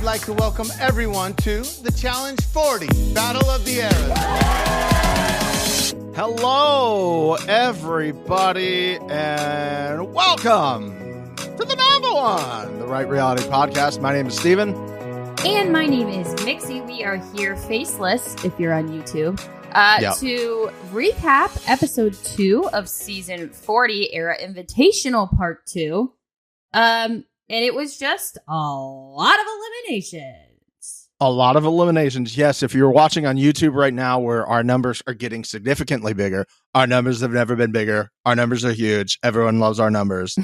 I'd like to welcome everyone to the Challenge 40 Battle of the Eras. Hello, everybody, and welcome to the number one, the Right Reality Podcast. My name is Steven. And my name is Mixie. We are here faceless, if you're on YouTube, to recap episode 2 of season 40, Era Invitational Part 2. And it was just a lot of eliminations. A lot of eliminations. Yes, if you're watching on YouTube right now where our numbers are getting significantly bigger, our numbers have never been bigger. Our numbers are huge. Everyone loves our numbers.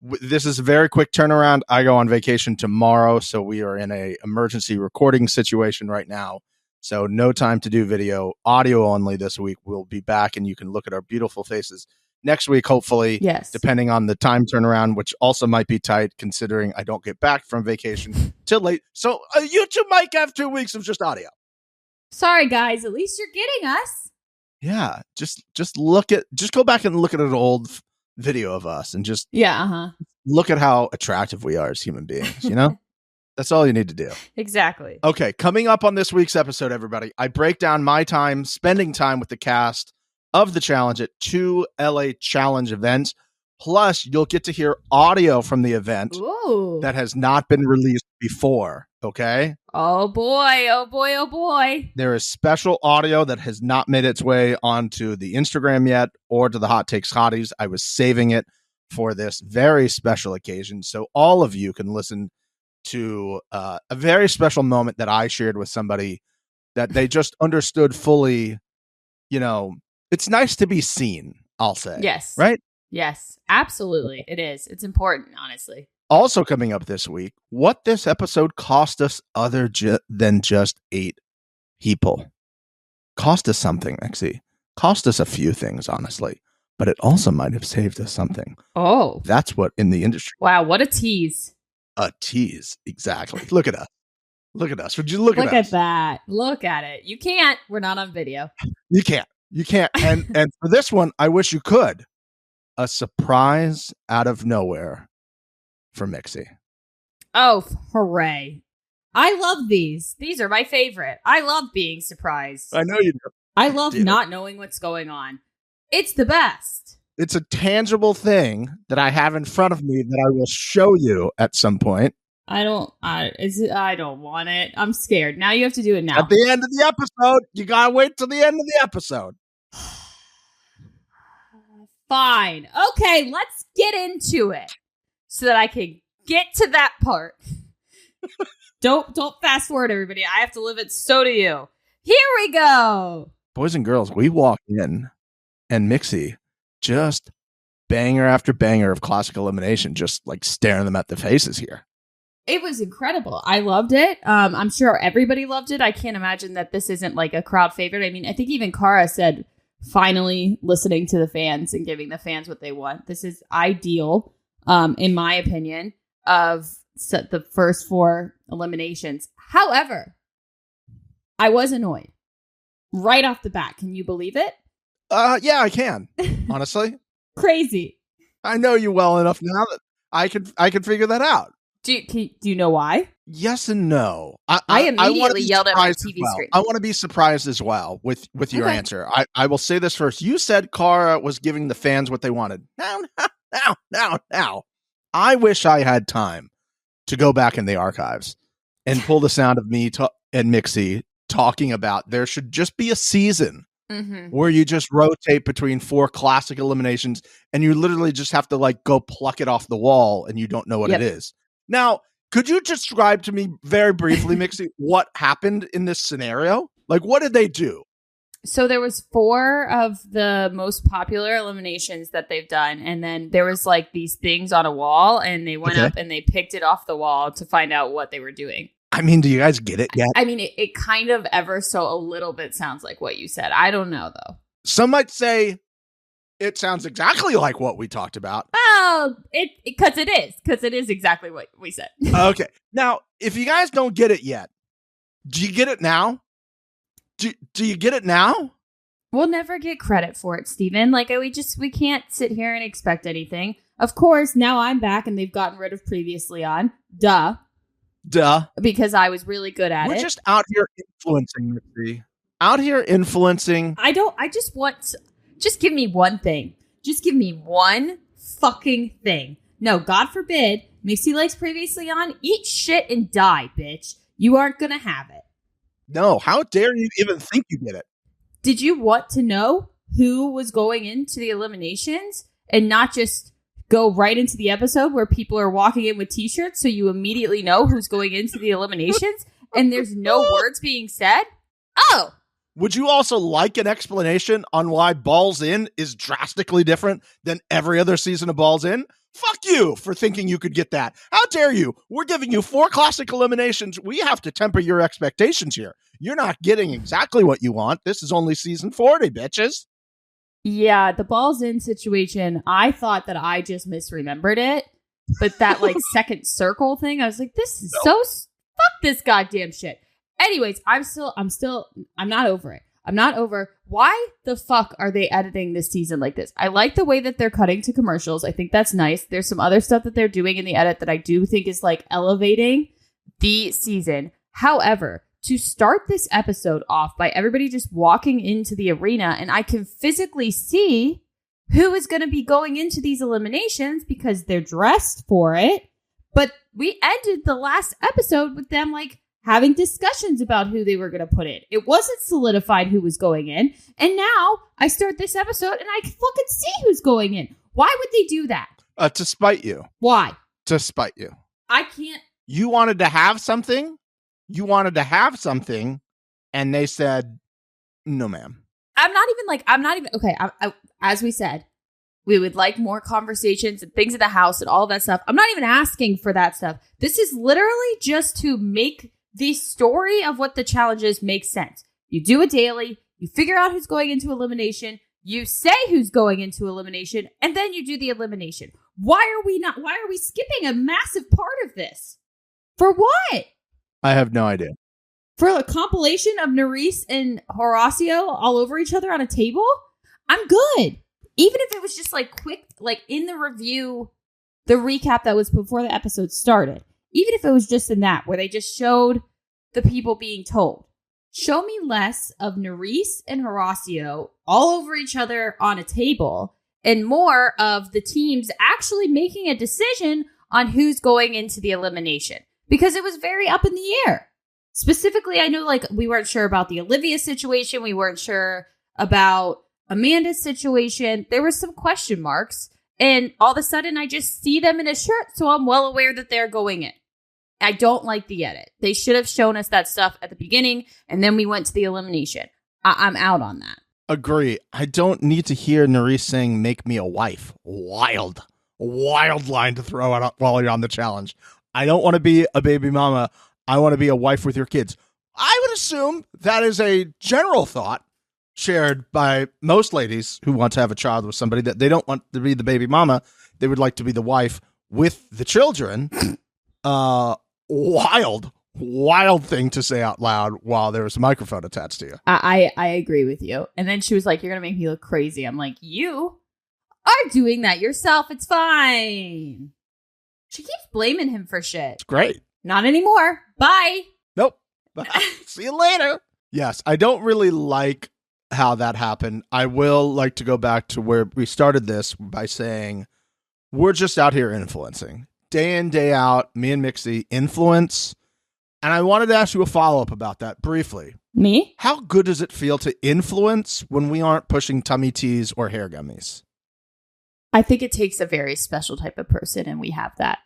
This is a very quick turnaround. I go on vacation tomorrow, so we are in a emergency recording situation right now. So no time to do video, audio only this week. We'll be back and you can look at our beautiful faces next week, hopefully, yes, depending on the time turnaround, which also might be tight considering I don't get back from vacation till late. So YouTube might have 2 weeks of just audio. Sorry, guys. At least you're getting us. Yeah, just go back and look at an old video of us and just look at how attractive we are as human beings, you know? That's all you need to do. Exactly. Okay, coming up on this week's episode, everybody, I break down my time spending time with the cast of the challenge at 2 LA Challenge events. Plus, you'll get to hear audio from the event that has not been released before, okay? Oh boy, oh boy, oh boy. There is special audio that has not made its way onto the Instagram yet or to the Hot Takes Hotties. I was saving it for this very special occasion so all of you can listen to a very special moment that I shared with somebody that they just understood fully. You know, it's nice to be seen, I'll say. Yes. Right? Yes, absolutely. It is. It's important, honestly. Also coming up this week, what this episode cost us other than just 8 people. Cost us something, Mixie. Cost us a few things, honestly. But it also might have saved us something. Oh. That's what in the industry. Wow, what a tease. A tease. Exactly. Look at us. Look at us. Would you look at us? Look at that. Look at it. You can't. We're not on video. You can't. You can't. And for this one, I wish you could. A surprise out of nowhere for Mixie. Oh, hooray. I love these. These are my favorite. I love being surprised. I know you do. I love not knowing what's going on. It's the best. It's a tangible thing that I have in front of me that I will show you at some point. I don't want it. I'm scared. Now you have to do it now. At the end of the episode. You gotta wait till the end of the episode. Fine. Okay, let's get into it so that I can get to that part. Don't fast forward, everybody. I have to live it. So do you. Here we go. Boys and girls, we walk in and Mixie just banger after banger of classic elimination, just like staring them at the faces here. It was incredible. I loved it. I'm sure everybody loved it. I can't imagine that this isn't like a crowd favorite. I mean, I think even Cara said, finally listening to the fans and giving the fans what they want. This is ideal, in my opinion, of the first 4 eliminations. However, I was annoyed right off the bat. Can you believe it? Yeah, I can. Honestly, crazy. I know you well enough now that I can figure that out. Do you know why? Yes and no. I immediately yelled at my TV screen. I want to be surprised as well with your answer. I will say this first. You said Cara was giving the fans what they wanted. Now. I wish I had time to go back in the archives and pull the sound of me and Mixie talking about there should just be a season where you just rotate between 4 classic eliminations and you literally just have to like go pluck it off the wall and you don't know what it is. Now, could you describe to me very briefly, Mixie, what happened in this scenario? Like, what did they do? So there was 4 of the most popular eliminations that they've done. And then there was like these things on a wall and they went up and they picked it off the wall to find out what they were doing. I mean, do you guys get it yet? I mean, it kind of ever so a little bit sounds like what you said. I don't know, though. Some might say it sounds exactly like what we talked about. Oh, because it is. Because it is exactly what we said. Okay. Now, if you guys don't get it yet, do you get it now? Do you get it now? We'll never get credit for it, Steven. Like, we can't sit here and expect anything. Of course, now I'm back and they've gotten rid of previously on. Duh. Duh. because I was really good at We're it. just out here influencing, Missy. Out here influencing. I just give me one thing. Just give me one fucking thing. No, God forbid, Missy likes Previously On. Eat shit and die, bitch. You aren't going to have it. No, how dare you even think you get it? Did you want to know who was going into the eliminations and not just go right into the episode where people are walking in with t-shirts so you immediately know who's going into the eliminations and there's no words being said? Oh, Would you also like an explanation on why Balls In is drastically different than every other season of Balls In? Fuck you for thinking you could get that. How dare you? We're giving you 4 classic eliminations. We have to temper your expectations here. You're not getting exactly what you want. This is only season 40, bitches. yeah, the Balls In situation, I thought that I just misremembered it. But that like second circle thing, I was like, this is fuck this goddamn shit. Anyways, I'm not over it. I'm not over why the fuck are they editing this season like this? I like the way that they're cutting to commercials. I think that's nice. There's some other stuff that they're doing in the edit that I do think is like elevating the season. However, to start this episode off by everybody just walking into the arena and I can physically see who is going to be going into these eliminations because they're dressed for it. But we ended the last episode with them like having discussions about who they were going to put in. It wasn't solidified who was going in. And now I start this episode and I fucking see who's going in. Why would they do that? To spite you. Why? To spite you. I can't. You wanted to have something. And they said, no, ma'am. I'm not even. Okay. As we said, we would like more conversations and things in the house and all of that stuff. I'm not even asking for that stuff. This is literally just to make the story of what the challenge is make sense. You do a daily, you figure out who's going into elimination, you say who's going into elimination, and then you do the elimination. Why are we skipping a massive part of this? For what? I have no idea. For a compilation of Nerys and Horacio all over each other on a table? I'm good. Even if it was just like quick, like in the review, the recap that was before the episode started. Even if it was just in that, where they just showed the people being told. Show me less of Nerys and Horacio all over each other on a table and more of the teams actually making a decision on who's going into the elimination. Because it was very up in the air. Specifically, I know like we weren't sure about the Olivia situation. We weren't sure about Amanda's situation. There were some question marks. And all of a sudden, I just see them in a shirt. So I'm well aware that they're going in. I don't like the edit. They should have shown us that stuff at the beginning. And then we went to the elimination. I'm out on that. Agree. I don't need to hear Nerys saying, make me a wife. Wild line to throw out while you're on the challenge. I don't want to be a baby mama. I want to be a wife with your kids. I would assume that is a general thought shared by most ladies who want to have a child with somebody, that they don't want to be the baby mama. They would like to be the wife with the children. Wild thing to say out loud while there was a microphone attached to you. I agree with you. And then she was like, you're going to make me look crazy. I'm like, you are doing that yourself. It's fine. She keeps blaming him for shit. It's great. Not anymore. Bye. Nope. See you later. Yes, I don't really like how that happened. I will like to go back to where we started this by saying we're just out here influencing. Day in, day out, me and Mixie influence. And I wanted to ask you a follow-up about that briefly. Me? How good does it feel to influence when we aren't pushing tummy teas or hair gummies? I think it takes a very special type of person, and we have that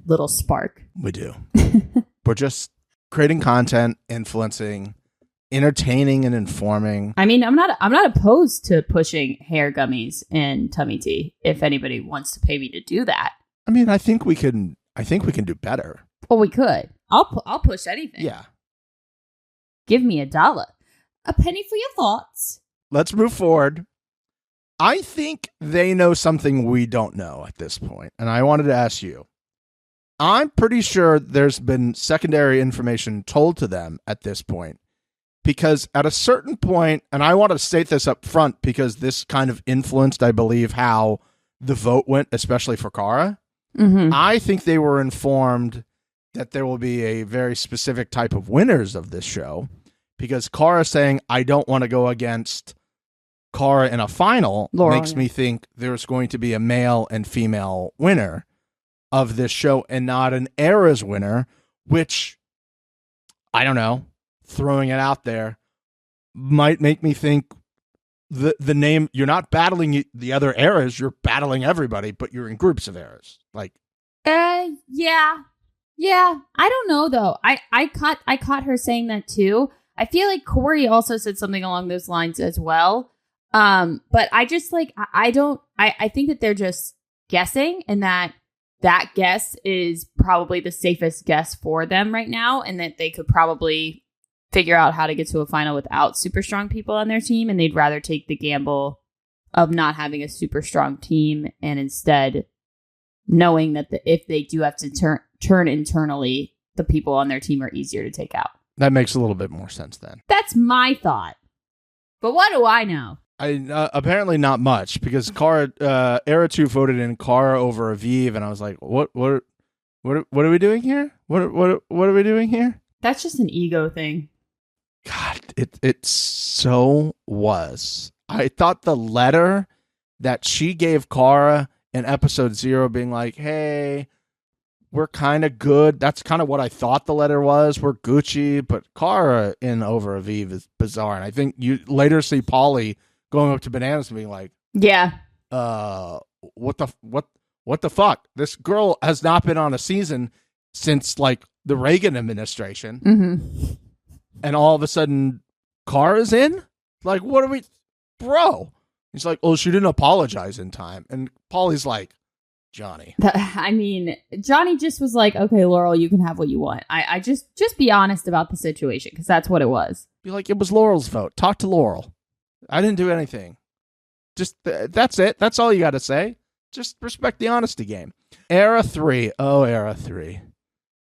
little spark. We do. We're just creating content, influencing, entertaining, and informing. I mean, I'm not opposed to pushing hair gummies and tummy tea if anybody wants to pay me to do that. I mean, I think we can do better. Well, we could. I'll push anything. Yeah. Give me $1. A penny for your thoughts. Let's move forward. I think they know something we don't know at this point, and I wanted to ask you. I'm pretty sure there's been secondary information told to them at this point, because at a certain point, and I want to state this up front because this kind of influenced, I believe, how the vote went, especially for Cara. Mm-hmm. I think they were informed that there will be a very specific type of winners of this show, because Cara saying, I don't want to go against Cara in a final makes me think there's going to be a male and female winner of this show and not an Eras winner, which, I don't know, throwing it out there, might make me think the name, you're not battling the other Eras, you're battling everybody, but you're in groups of Eras. Like, yeah. I don't know though. I caught her saying that too. I feel like Corey also said something along those lines as well. But I just like, I think that they're just guessing, and that guess is probably the safest guess for them right now, and that they could probably figure out how to get to a final without super strong people on their team, and they'd rather take the gamble of not having a super strong team and instead knowing that if they do have to turn internally, the people on their team are easier to take out. That makes a little bit more sense then. That's my thought. But what do I know? Apparently not much, because Cara, Era 2 voted in Cara over Aviv, and I was like, what are we doing here? What are we doing here? That's just an ego thing. God, it so was. I thought the letter that she gave Cara in episode 0 being like, hey, we're kind of good. That's kind of what I thought the letter was. We're Gucci, but Cara in over Aviv is bizarre. And I think you later see Pauly going up to Bananas and being like, yeah, what the fuck? This girl has not been on a season since like the Reagan administration. Mm-hmm. And all of a sudden Cara's in? Like, what are we, bro? He's like, oh, she didn't apologize in time. And Pauly's like, Johnny. I mean, Johnny just was like, okay, Laurel, you can have what you want. I just be honest about the situation, because that's what it was. Be like, it was Laurel's vote. Talk to Laurel. I didn't do anything. Just, that's it. That's all you got to say. Just respect the honesty game. Era 3. Oh, Era 3.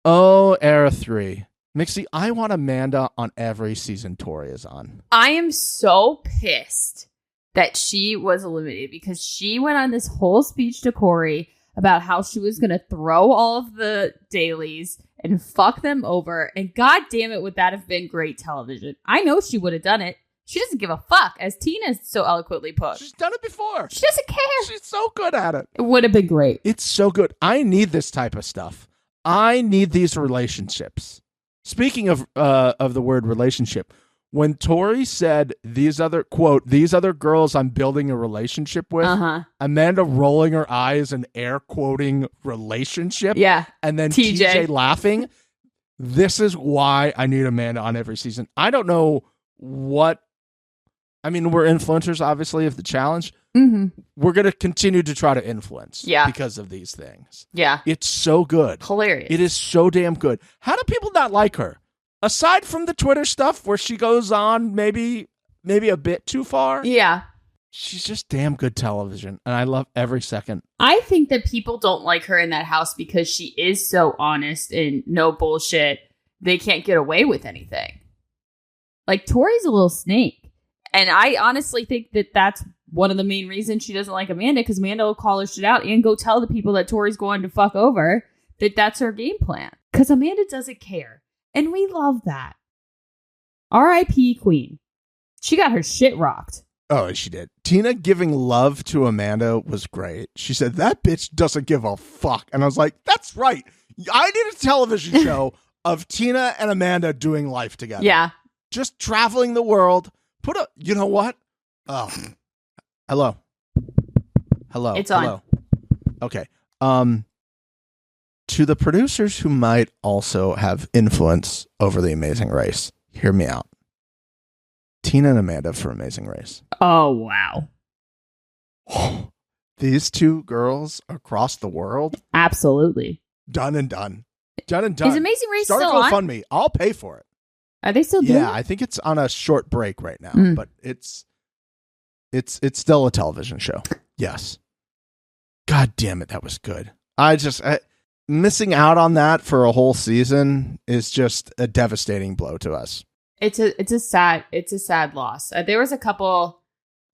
Oh, Era 3. Mixie, I want Amanda on every season Tori is on. I am so pissed that she was eliminated, because she went on this whole speech to Corey about how she was going to throw all of the dailies and fuck them over. And god damn it, would that have been great television. I know she would have done it. She doesn't give a fuck, as Tina so eloquently put. She's done it before. She doesn't care. She's so good at it. It would have been great. It's so good. I need this type of stuff. I need these relationships. Speaking of the word relationship, when Tori said these other girls I'm building a relationship with, Amanda rolling her eyes and air quoting relationship, and then TJ laughing. This is why I need Amanda on every season. I don't know what. I mean, we're influencers, obviously, of the challenge. Mm-hmm. We're going to continue to try to influence because of these things. Yeah. It's so good. Hilarious. It is so damn good. How do people not like her? Aside from the Twitter stuff where she goes on maybe a bit too far. Yeah. She's just damn good television, and I love every second. I think that people don't like her in that house because she is so honest and no bullshit. They can't get away with anything. Like, Tori's a little snake. And I honestly think that that's one of the main reasons she doesn't like Amanda, because Amanda will call her shit out and go tell the people that Tori's going to fuck over that that's her game plan. Because Amanda doesn't care. And we love that. R.I.P. Queen. She got her shit rocked. Oh, she did. Tina giving love to Amanda was great. She said, that bitch doesn't give a fuck. And I was like, that's right. I need a television show of Tina and Amanda doing life together. Yeah. Just traveling the world. You know what? Oh, hello. It's on. Okay. To the producers who might also have influence over The Amazing Race, hear me out. Tina and Amanda for Amazing Race. Oh, wow. These two girls across the world. Absolutely. Done and done. Done and done. Is Amazing Race Start still on? GoFundMe. I'll pay for it. Are they still doing it? Yeah, I think it's on a short break right now, but it's still a television show. Yes. God damn it, that was good. Missing out on that for a whole season is just a devastating blow to us. It's a sad loss. There was a couple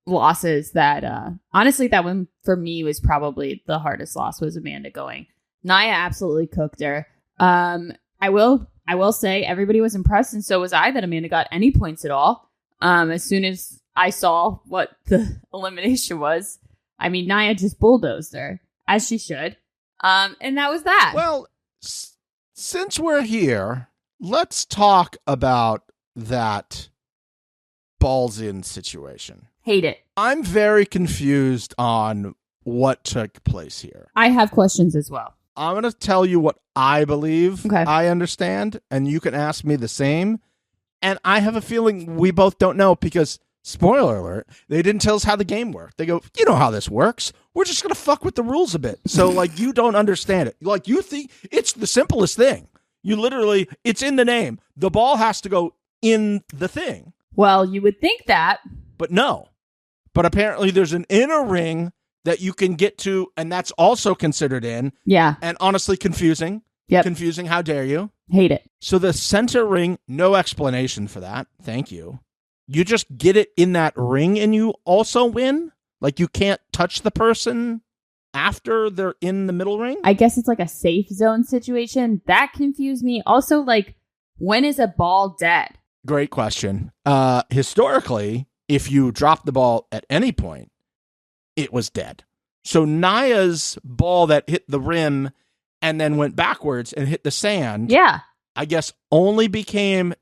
losses that honestly, that one for me was probably the hardest loss, was Amanda going. Nia absolutely cooked her. I will say everybody was impressed, and so was I, that Amanda got any points at all. As soon as I saw what the elimination was, I mean, Nia just bulldozed her, as she should. And that was that. Well, since we're here, let's talk about that balls in situation. Hate it. I'm very confused on what took place here. I have questions as well. I'm going to tell you what I believe Okay. I understand, and you can ask me the same. And I have a feeling we both don't know because, spoiler alert, they didn't tell us how the game worked. They go, you know how this works. We're just going to fuck with the rules a bit. So, like, you don't understand it. Like, you think it's the simplest thing. You literally, it's in the name. The ball has to go in the thing. Well, you would think that. But no. But apparently there's an inner ring that you can get to, and that's also considered in. Yeah. And honestly, confusing. Yep. Confusing. How dare you? Hate it. So the center ring, no explanation for that. Thank you. You just get it in that ring and you also win? Like you can't touch the person after they're in the middle ring? I guess it's like a safe zone situation. That confused me. Also, like, when is a ball dead? Great question. Historically, if you drop the ball at any point, it was dead. So Nia's ball that hit the rim and then went backwards and hit the sand, Yeah. I guess only became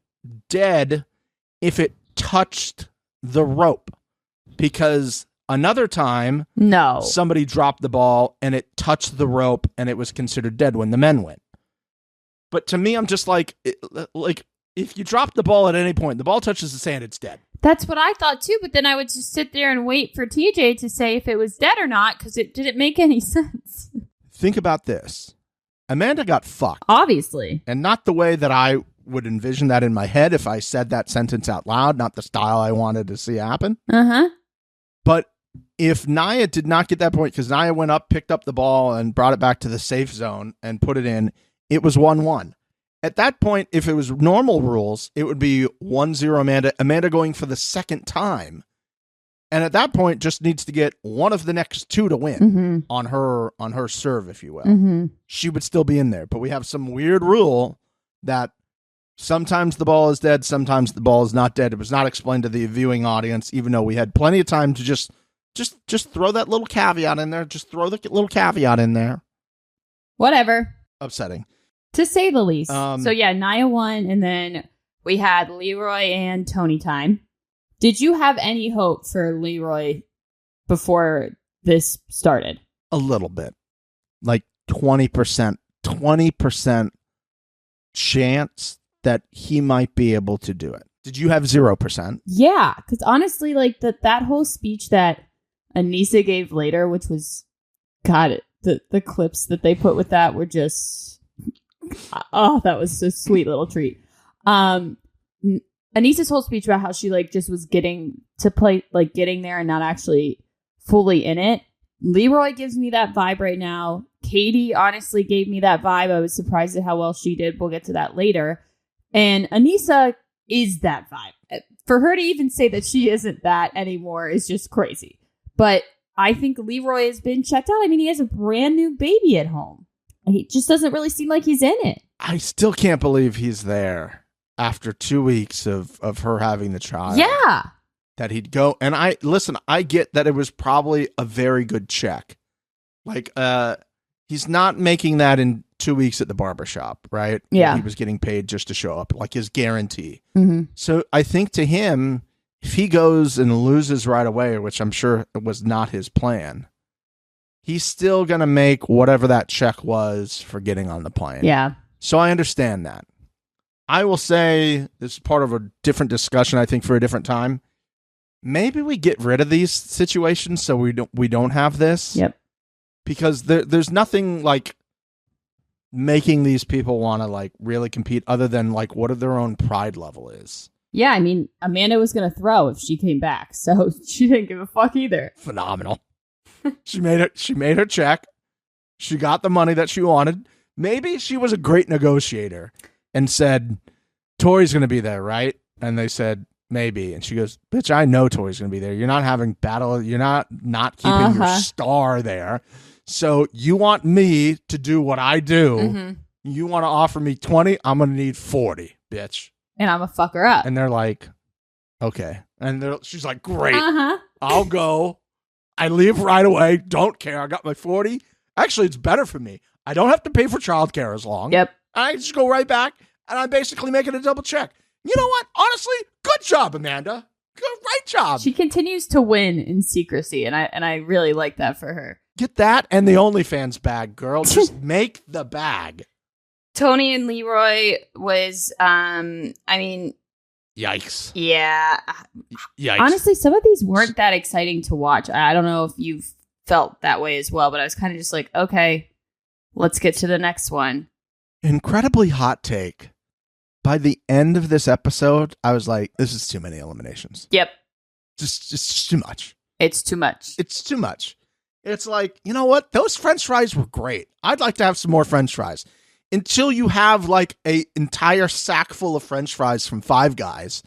dead if it touched the rope. Because another time, No. somebody dropped the ball and it touched the rope and it was considered dead when the men went. But to me, I'm just like if you drop the ball at any point, the ball touches the sand, it's dead. That's what I thought too, but then I would just sit there and wait for TJ to say if it was dead or not, because it didn't make any sense. Think about this. Amanda got fucked. Obviously. And not the way that I would envision that in my head if I said that sentence out loud, not the style I wanted to see happen. Uh-huh. But if Nia did not get that point, because Nia went up, picked up the ball, and brought it back to the safe zone and put it in, it was 1-1. At that point, if it was normal rules, it would be 1-0 Amanda. Amanda going for the second time. And at that point, just needs to get one of the next two to win on her serve, if you will. Mm-hmm. She would still be in there. But we have some weird rule that sometimes the ball is dead, sometimes the ball is not dead. It was not explained to the viewing audience, even though we had plenty of time to just throw that little caveat in there. Just throw the little caveat in there. Whatever. Upsetting. To say the least. So yeah, Nia won, and then we had Leroy and Tony time. Did you have any hope for Leroy before this started? A little bit. Like 20% chance that he might be able to do it. Did you have 0%? Yeah, because honestly, like that whole speech that Aneesa gave later, which was, God, the clips that they put with that were just, oh, that was a sweet little treat. Anissa's whole speech about how she like just was getting to play, like getting there and not actually fully in it. Leroy gives me that vibe right now. Katie honestly gave me that vibe. I was surprised at how well she did. We'll get to that later. And Aneesa is that vibe. For her to even say that she isn't that anymore is just crazy. But I think Leroy has been checked out. I mean, he has a brand new baby at home. He just doesn't really seem like he's in it. I still can't believe he's there after 2 weeks of her having the child. Yeah. That he'd go. And I get that it was probably a very good check. Like, he's not making that in 2 weeks at the barbershop, right? Yeah. He was getting paid just to show up, like his guarantee. Mm-hmm. So I think to him, if he goes and loses right away, which I'm sure was not his plan, he's still going to make whatever that check was for getting on the plane. Yeah. So I understand that. I will say, this is part of a different discussion, I think, for a different time. Maybe we get rid of these situations so we don't have this. Yep. Because there's nothing like making these people want to like really compete other than like what their own pride level is. Yeah, I mean, Amanda was going to throw if she came back, so she didn't give a fuck either. Phenomenal. She made her check. She got the money that she wanted. Maybe she was a great negotiator and said, Tori's going to be there, right? And they said, maybe. And she goes, bitch, I know Tori's going to be there. You're not having battle. You're not keeping your star there. So you want me to do what I do You want to offer me 20? I'm going to need 40, bitch. And I'm a fuck her up. And they're like, okay. And she's like, great. Uh-huh. I'll go. I leave right away. Don't care. I got my 40. Actually, it's better for me. I don't have to pay for childcare as long. Yep. I just go right back, and I'm basically making a double check. You know what? Honestly, good job, Amanda. Right job. She continues to win in secrecy, and I really like that for her. Get that and the OnlyFans bag, girl. Just make the bag. Tony and Leroy was, Yikes. yeah. Yikes. Honestly, some of these weren't that exciting to watch. I don't know if you've felt that way as well, but I was kind of just like, okay, let's get to the next one. Incredibly hot take. By the end of this episode, I was like, this is too many eliminations. Yep. Just too much. It's too much. It's too much. It's like, you know what? Those French fries were great. I'd like to have some more French fries. Until you have like a entire sack full of French fries from Five Guys,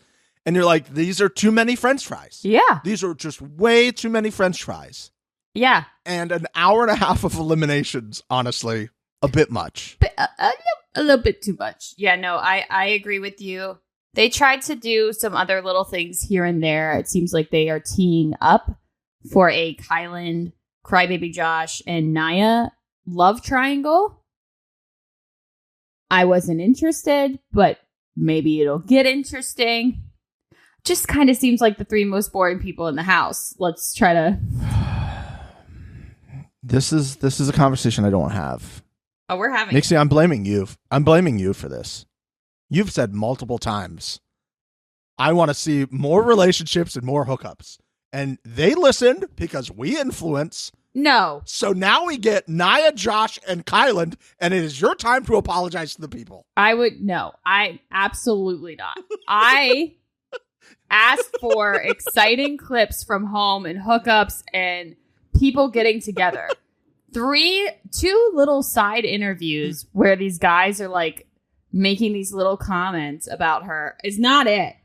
and you're like, these are too many French fries. Yeah. These are just way too many French fries. Yeah. And an hour and a half of eliminations, honestly, a bit much. But a little bit too much. Yeah, no, I agree with you. They tried to do some other little things here and there. It seems like they are teeing up for a Kyland, Crybaby Josh, and Naya love triangle. I wasn't interested, but maybe it'll get interesting. Just kind of seems like the three most boring people in the house. Let's try to... This is a conversation I don't want to have. Oh, we're having... Nixie, I'm blaming you. I'm blaming you for this. You've said multiple times, I want to see more relationships and more hookups. And they listened because we influence. No. So now we get Naya, Josh, and Kyland, and it is your time to apologize to the people. I absolutely not. I asked for exciting clips from home and hookups and people getting together. Two little side interviews where these guys are like making these little comments about her is not it.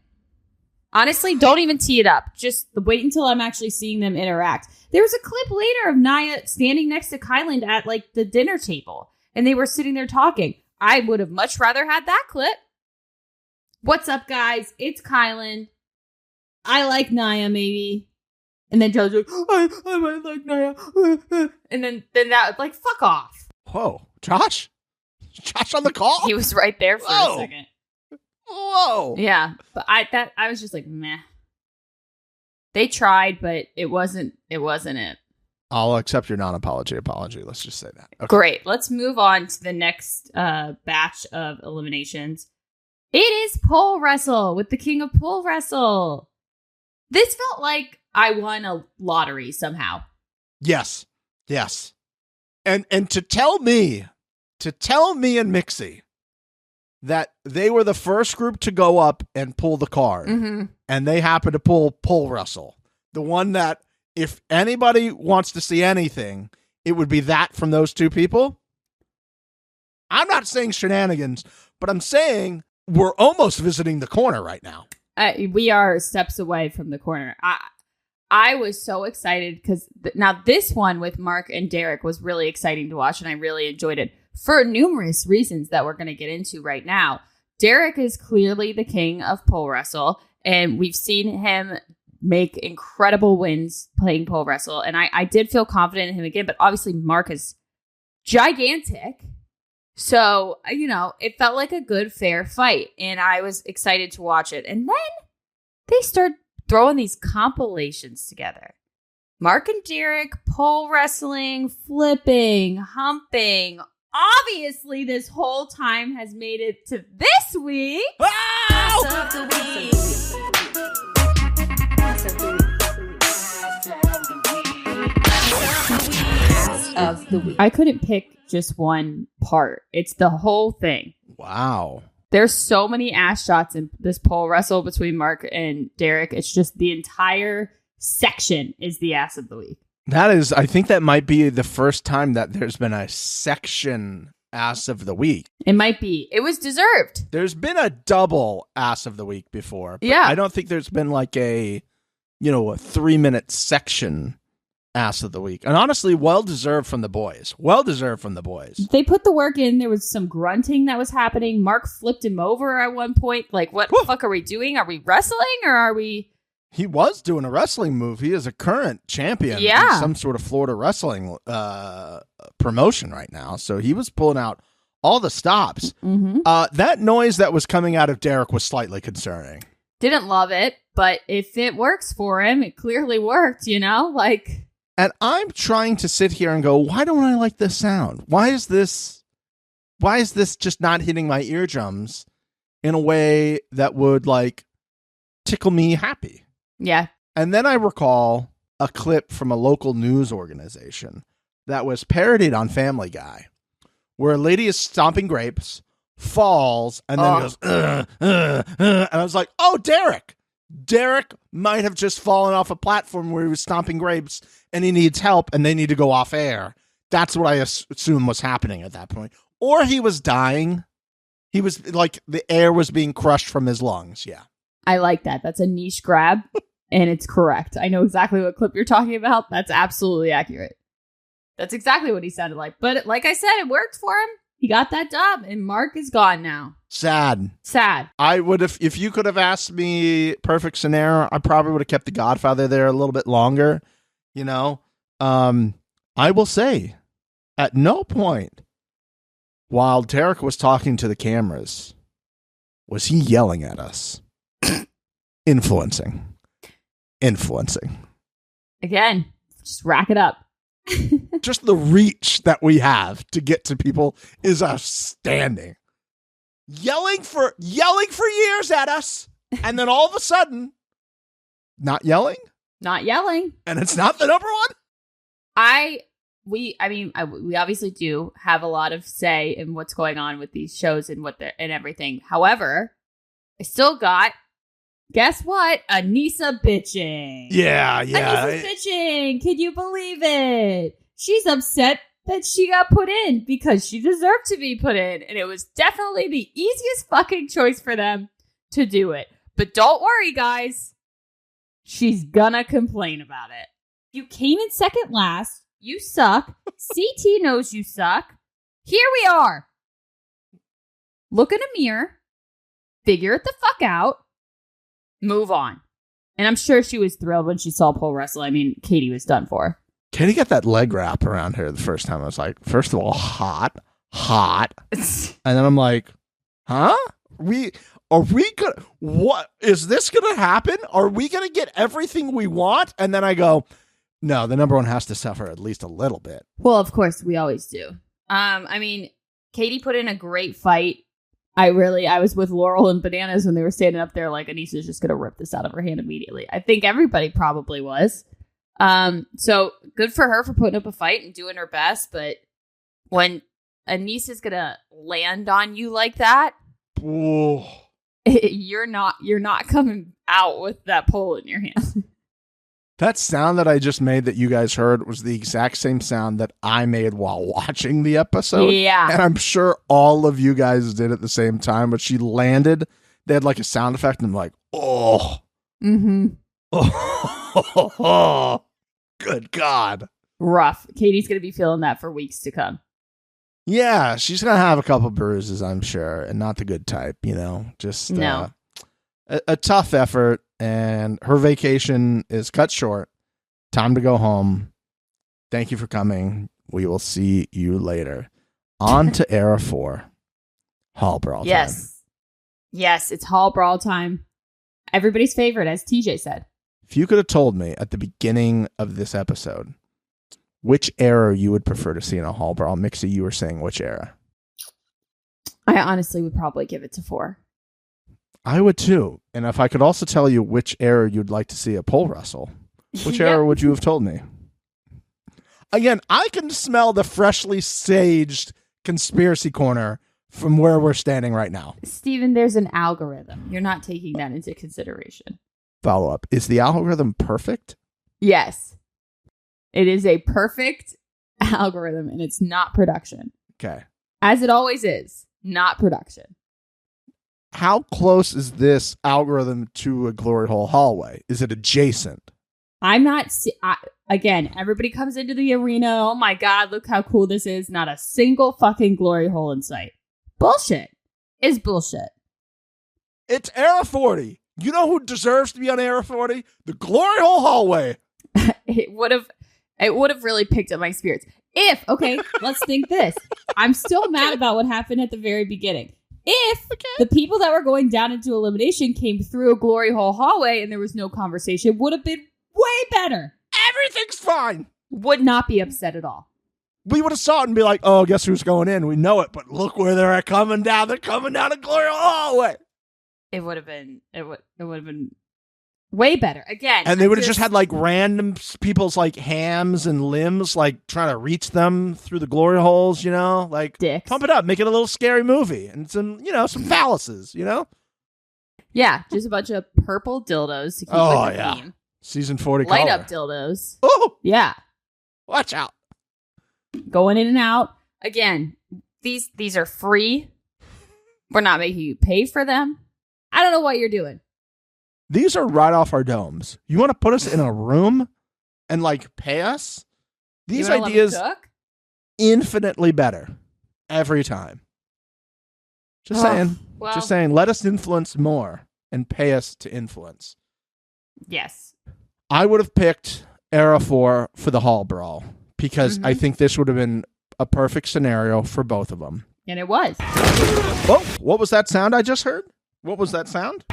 Honestly, don't even tee it up. Just wait until I'm actually seeing them interact. There was a clip later of Naya standing next to Kyland at like the dinner table, and they were sitting there talking. I would have much rather had that clip. What's up, guys? It's Kyland. I like Naya, maybe. And then Joe's like, I might like Naya. And then that, like, fuck off. Whoa, Josh? Josh on the call? He was right there for a second. Whoa. Yeah, but I was just like, meh. They tried, but it wasn't it. I'll accept your non-apology apology. Let's just say that. Okay. Great. Let's move on to the next batch of eliminations. It is pole wrestle with the king of pole wrestle. This felt like I won a lottery somehow. Yes. And to tell me and Mixie that they were the first group to go up and pull the card, and they happened to pull pole wrestle. The one that, if anybody wants to see anything, it would be that from those two people. I'm not saying shenanigans, but I'm saying we're almost visiting the corner right now. We are steps away from the corner. I was so excited because now this one with Mark and Derek was really exciting to watch, and I really enjoyed it for numerous reasons that we're going to get into right now. Derek is clearly the king of pole wrestle, and we've seen him make incredible wins playing pole wrestle, and I did feel confident in him again, but obviously Mark is gigantic. So, it felt like a good, fair fight, and I was excited to watch it. And then they start throwing these compilations together. Mark and Derek, pole wrestling, flipping, humping. Obviously, this whole time has made it to this week. Of the week. I couldn't pick just one part. It's the whole thing. Wow. There's so many ass shots in this pole wrestle between Mark and Derek. It's just the entire section is the ass of the week. I think that might be the first time that there's been a section ass of the week. It might be. It was deserved. There's been a double ass of the week before. But yeah. I don't think there's been like a 3-minute section ass of the week. And honestly, well-deserved from the boys. Well-deserved from the boys. They put the work in. There was some grunting that was happening. Mark flipped him over at one point. Like, what the fuck are we doing? Are we wrestling or are we... He was doing a wrestling move. He is a current champion in some sort of Florida wrestling promotion right now. So he was pulling out all the stops. Mm-hmm. That noise that was coming out of Derek was slightly concerning. Didn't love it, but if it works for him, it clearly worked, you know? Like... And I'm trying to sit here and go, why don't I like this sound? Why is this just not hitting my eardrums in a way that would like tickle me happy? Yeah. And then I recall a clip from a local news organization that was parodied on Family Guy, where a lady is stomping grapes, falls, and then goes, and I was like, oh, Derek. Derek might have just fallen off a platform where he was stomping grapes and he needs help and they need to go off air. That's what I assume was happening at that point. Or he was dying. He was like the air was being crushed from his lungs. Yeah. I like that. That's a niche grab and it's correct. I know exactly what clip you're talking about. That's absolutely accurate. That's exactly what he sounded like. But like I said, it worked for him. He got that job and Mark is gone now. Sad. I would have, if you could have asked me perfect scenario, I probably would have kept the Godfather there a little bit longer. You know, I will say at no point while Derek was talking to the cameras, was he yelling at us? Influencing. Again, just rack it up. Just the reach that we have to get to people is outstanding. Yelling for years at us, and then all of a sudden, not yelling, and it's not the number one. We obviously do have a lot of say in what's going on with these shows and and everything. However, I still got, guess what? Anissa bitching. Yeah. Anissa's bitching. Can you believe it? She's upset that she got put in because she deserved to be put in. And it was definitely the easiest fucking choice for them to do it. But don't worry, guys. She's gonna complain about it. You came in second last. You suck. CT knows you suck. Here we are. Look in a mirror. Figure it the fuck out. Move on. And I'm sure she was thrilled when she saw pole wrestle. I mean, Katie was done for. Katie got that leg wrap around her the first time. I was like, first of all, hot. And then I'm like, huh? Are we gonna, what is this gonna happen? Are we gonna get everything we want? And then I go, no, the number one has to suffer at least a little bit. Well, of course, we always do. I mean, Katie put in a great fight. I was with Laurel and Bananas when they were standing up there like, Anissa's just going to rip this out of her hand immediately. I think everybody probably was. So good for her for putting up a fight and doing her best. But when Anissa's going to land on you like that, ooh, you're not coming out with that pole in your hand. That sound that I just made that you guys heard was the exact same sound that I made while watching the episode. Yeah. And I'm sure all of you guys did at the same time. But she landed. They had like a sound effect and I'm like, oh. Mm-hmm. Oh, good God. Rough. Katie's going to be feeling that for weeks to come. Yeah, she's going to have a couple bruises, I'm sure. And not the good type, you know. Just no. A tough effort. And her vacation is cut short. Time to go home. Thank you for coming. We will see you later. On to Era 4. Hall Brawl time. Yes, it's Hall Brawl time. Everybody's favorite, as TJ said. If you could have told me at the beginning of this episode which era you would prefer to see in a Hall Brawl, Mixie, you were saying which era? I honestly would probably give it to 4. I would too. And if I could also tell you which era you'd like to see a pole wrestle, which era would you have told me? Again, I can smell the freshly saged conspiracy corner from where we're standing right now. Steven, there's an algorithm. You're not taking that into consideration. Follow up. Is the algorithm perfect? Yes. It is a perfect algorithm and it's not production. Okay. As it always is, not production. How close is this algorithm to a glory hole hallway? Is it adjacent? I'm not. Again, everybody comes into the arena. Oh my God, look how cool this is. Not a single fucking glory hole in sight. Bullshit. Is bullshit. It's Era 40. You know who deserves to be on Era 40? The Glory Hole Hallway. It would have really picked up my spirits. Okay, let's think this. I'm still mad about what happened at the very beginning. If the people that were going down into elimination came through a glory hole hallway and there was no conversation, would have been way better. Everything's fine. Would not be upset at all. We would have saw it and be like, oh, guess who's going in? We know it, but look where they're coming down. They're coming down a glory hole hallway. It would have been way better. Again. And they would have just had like random people's like hams and limbs like trying to reach them through the glory holes, like dicks. Pump it up, make it a little scary movie and some phalluses, Yeah, just a bunch of purple dildos to keep with the theme. Season 40 Light color. up dildos. Oh! Yeah. Watch out. Going in and out. Again, these are free. We're not making you pay for them. I don't know what you're doing. These are right off our domes. You want to put us in a room and like pay us? These ideas infinitely better every time. Just saying. Well, just saying. Let us influence more and pay us to influence. Yes. I would have picked Era 4 for the Hall Brawl because I think this would have been a perfect scenario for both of them. And it was. Oh, what was that sound I just heard? What was that sound?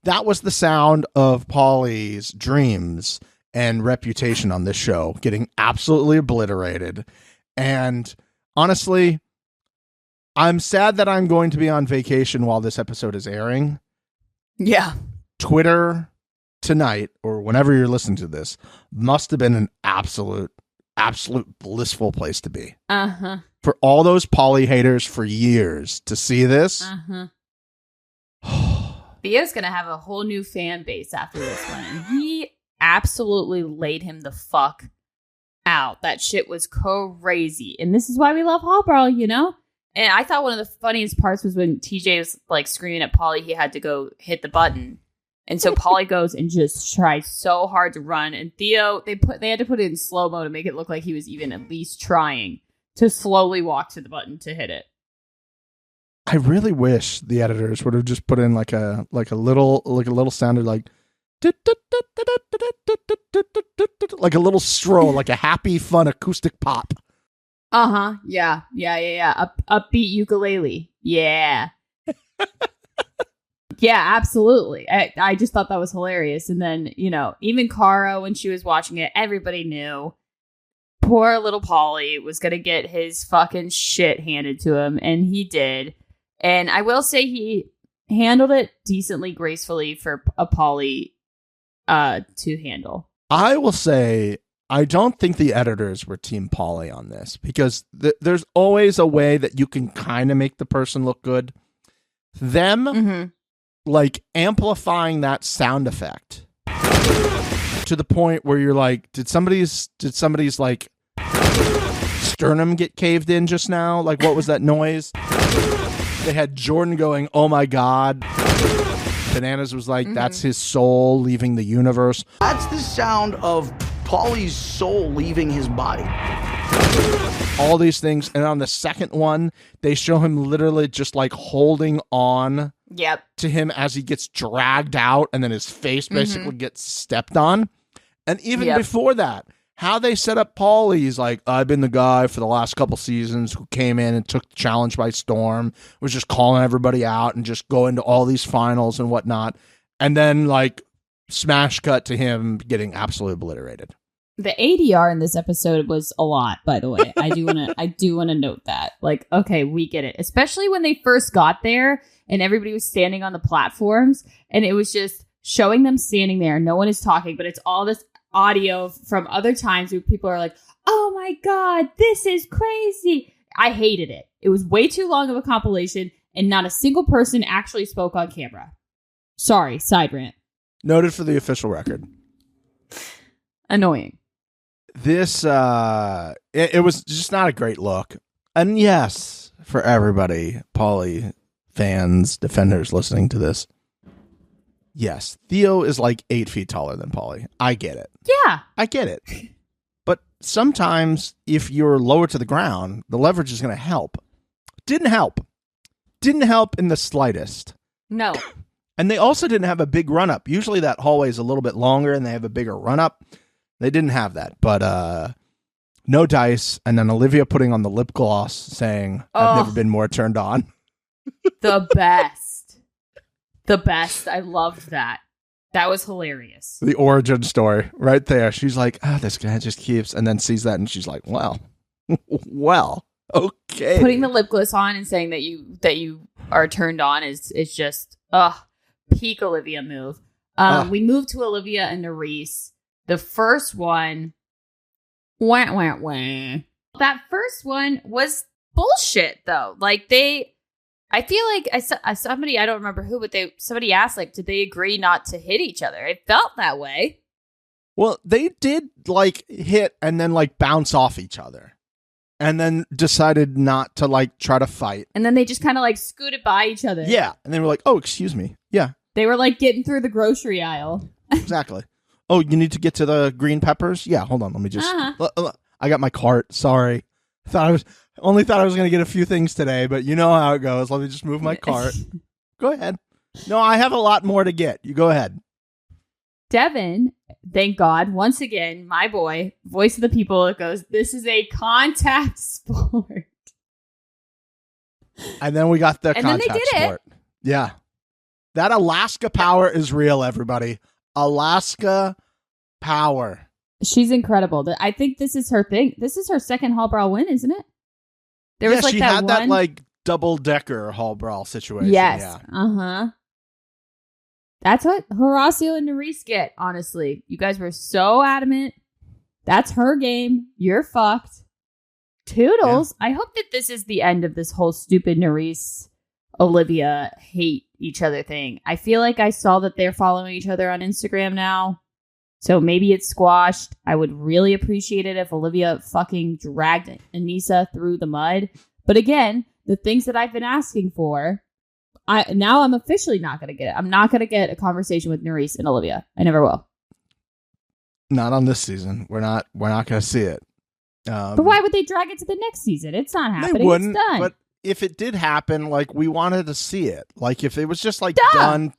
That was the sound of Paulie's dreams and reputation on this show getting absolutely obliterated. And honestly, I'm sad that I'm going to be on vacation while this episode is airing. Yeah. Twitter tonight, or whenever you're listening to this, must have been an absolute blissful place to be. Uh-huh. For all those Paulie haters for years to see this. Uh-huh. Theo's going to have a whole new fan base after this one. And he absolutely laid him the fuck out. That shit was crazy. And this is why we love Hall Brawl, And I thought one of the funniest parts was when TJ was like screaming at Paulie he had to go hit the button. And so Paulie goes and just tries so hard to run. And Theo, they had to put it in slow-mo to make it look like he was even at least trying to slowly walk to the button to hit it. I really wish the editors would have just put in like a little sounded like a little stroll, like a happy, fun acoustic pop. Uh-huh. Yeah. Upbeat ukulele. Yeah. Yeah, absolutely. I just thought that was hilarious. And then, even Cara, when she was watching it, everybody knew poor little Paulie was going to get his fucking shit handed to him. And he did. And I will say he handled it decently gracefully for a Paulie to handle. I will say, I don't think the editors were Team Paulie on this because there's always a way that you can kind of make the person look good. Them, like, amplifying that sound effect to the point where you're like, did somebody's like sternum get caved in just now? Like, what was that noise? They had Jordan going, oh my God. Bananas was like, that's his soul leaving the universe. That's the sound of Paulie's soul leaving his body. All these things. And on the second one, they show him literally just like holding on to him as he gets dragged out and then his face basically gets stepped on. And even before that, how they set up Paulie's like, I've been the guy for the last couple seasons who came in and took the challenge by storm, was just calling everybody out and just going to all these finals and whatnot. And then like smash cut to him getting absolutely obliterated. The ADR in this episode was a lot, by the way. I do want to note that. Like, okay, we get it. Especially when they first got there and everybody was standing on the platforms and it was just showing them standing there. No one is talking, but it's all this audio from other times where people are like, oh my God, this is crazy. I hated it. It was way too long of a compilation and not a single person actually spoke on camera. Sorry, side rant. Noted for the official record. Annoying. This, it was just not a great look. And yes, for everybody, Paulie fans, defenders listening to this, Yes, Theo is like 8 feet taller than Paulie. I get it. Yeah. I get it. But sometimes if you're lower to the ground, the leverage is going to help. Didn't help. Didn't help in the slightest. No. And they also didn't have a big run up. Usually that hallway is a little bit longer and they have a bigger run up. They didn't have that. But no dice. And then Olivia putting on the lip gloss saying, I've never been more turned on. The best. The best. I loved that. That was hilarious. The origin story right there. She's like, this guy just keeps, and then sees that and she's like, well, okay. Putting the lip gloss on and saying that you are turned on is just peak Olivia move. We moved to Olivia and Nerys. The first one That first one was bullshit though. Like I feel like somebody, I don't remember who, but somebody asked, like, did they agree not to hit each other? It felt that way. Well, they did like hit and then like bounce off each other and then decided not to like try to fight. And then they just kind of like scooted by each other. Yeah. And they were like, oh, excuse me. Yeah. They were like getting through the grocery aisle. Exactly. Oh, you need to get to the green peppers? Yeah. Hold on. Let me just, I got my cart. Sorry. Thought I was going to get a few things today, but you know how it goes. Let me just move my cart. Go ahead. No, I have a lot more to get. You go ahead. Devin, thank God, once again, my boy, voice of the people, goes, this is a contact sport. And then we got the contact sport. Yeah. That Alaska power is real, everybody. Alaska power. She's incredible. I think this is her thing. This is her second Hall Brawl win, isn't it? There was like she had that like double-decker Hall Brawl situation. Yes. Yeah. Uh-huh. That's what Horacio and Nerys get, honestly. You guys were so adamant. That's her game. You're fucked. Toodles. Yeah. I hope that this is the end of this whole stupid Nerys, Olivia hate each other thing. I feel like I saw that they're following each other on Instagram now. So maybe it's squashed. I would really appreciate it if Olivia fucking dragged Aneesa through the mud. But again, the things that I've been asking for, I'm officially not going to get it. I'm not going to get a conversation with Nerys and Olivia. I never will. Not on this season. We're not going to see it. But why would they drag it to the next season? It's not happening. They wouldn't, it's done. But if it did happen, like, we wanted to see it. Like, if it was just like done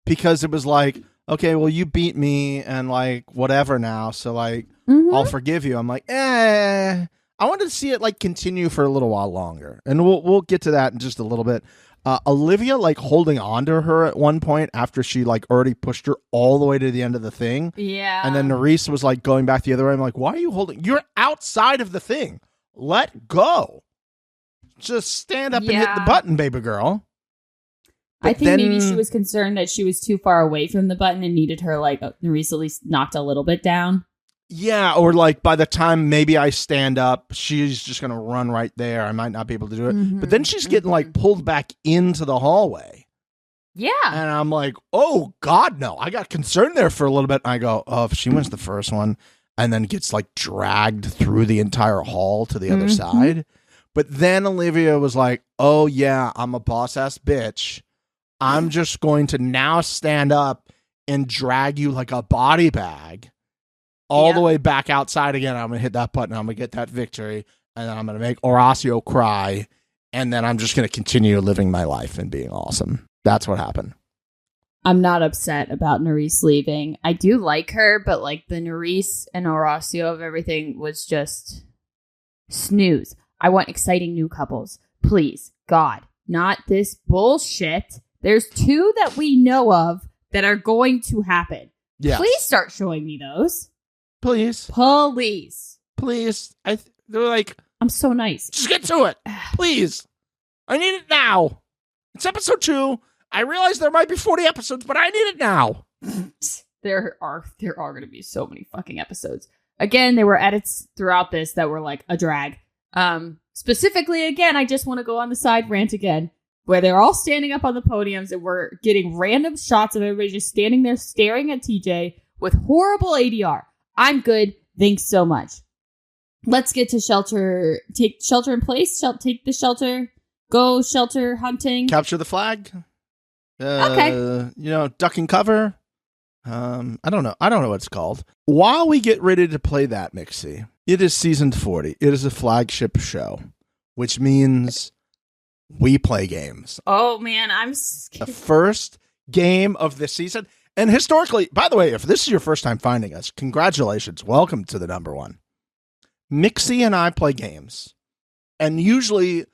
because it was like, okay, well, you beat me and like whatever now, so like I'll forgive you. I'm like, I wanted to see it like continue for a little while longer, and we'll get to that in just a little bit. Olivia like holding on to her at one point after she like already pushed her all the way to the end of the thing. Yeah, and then Nerys was like going back the other way. I'm like, why are you holding? You're outside of the thing. Let go. Just stand up and hit the button, baby girl. But I think maybe she was concerned that she was too far away from the button and needed her, like, Nerys at least knocked a little bit down. Yeah, or like by the time maybe I stand up, she's just going to run right there. I might not be able to do it. But then she's getting like pulled back into the hallway. Yeah. And I'm like, oh, God, no. I got concerned there for a little bit. And I go, oh, if she wins the first one and then gets like dragged through the entire hall to the other side. But then Olivia was like, oh, yeah, I'm a boss-ass bitch. I'm just going to now stand up and drag you like a body bag all the way back outside again. I'm going to hit that button. I'm going to get that victory. And then I'm going to make Horacio cry. And then I'm just going to continue living my life and being awesome. That's what happened. I'm not upset about Nerys leaving. I do like her, but like the Nerys and Horacio of everything was just snooze. I want exciting new couples. Please, God, not this bullshit. There's 2 that we know of that are going to happen. Yes. Please start showing me those. Please. Please. They're like, I'm so nice. Just get to it. Please. I need it now. It's episode 2. I realize there might be 40 episodes, but I need it now. There are going to be so many fucking episodes. Again, there were edits throughout this that were like a drag. Specifically, again, I just want to go on the side rant again, where they're all standing up on the podiums and we're getting random shots of everybody just standing there staring at TJ with horrible ADR. I'm good. Thanks so much. Let's get to shelter. Take shelter in place. Take the shelter. Go shelter hunting. Capture the flag. Duck and cover. I don't know what it's called. While we get ready to play that, Mixie, it is season 40. It is a flagship show, which means we play games. Oh man, I'm scared. The first game of the season. And historically, by the way, if this is your first time finding us, congratulations. Welcome to the number one. Mixie and I play games. And usually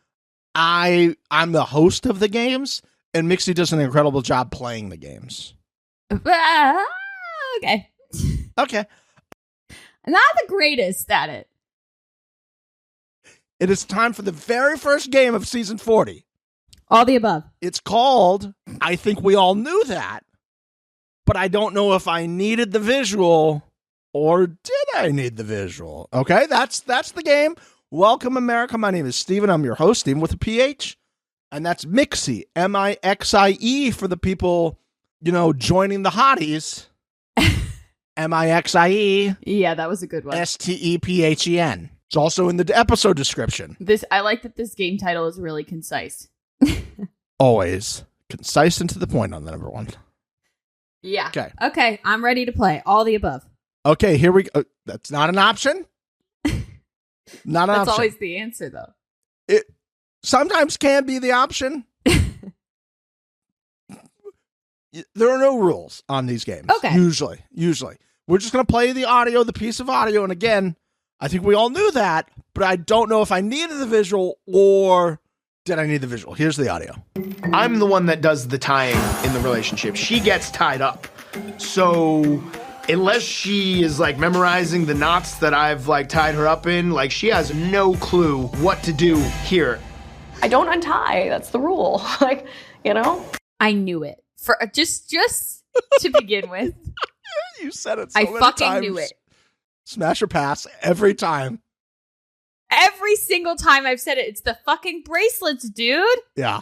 I'm the host of the games, and Mixie does an incredible job playing the games. Okay. Okay. Not the greatest at it. It is time for the very first game of season 40. All the above. It's called, I think we all knew that, but I don't know if I needed the visual or did I need the visual. Okay, that's the game. Welcome, America. My name is Steven. I'm your host, Steven with a PH. And that's Mixie, Mixie for the people, joining the hotties. Mixie. Yeah, that was a good one. Stephen. It's also in the episode description. I like that this game title is really concise. Always concise and to the point on the number one. Yeah. Okay, I'm ready to play. All the above. Okay, here we go. That's not an option. Not an option. That's always the answer, though. It sometimes can be the option. There are no rules on these games. Okay. Usually. We're just going to play the piece of audio. And again, I think we all knew that, but I don't know if I needed the visual or did I need the visual. Here's the audio. I'm the one that does the tying in the relationship. She gets tied up. So unless she is like memorizing the knots that I've like tied her up in, like she has no clue what to do here. I don't untie. That's the rule. I knew it. For just to begin with. You said it so many fucking times. knew it. Smash or pass every time. Every single time I've said it, it's the fucking bracelets, dude. Yeah.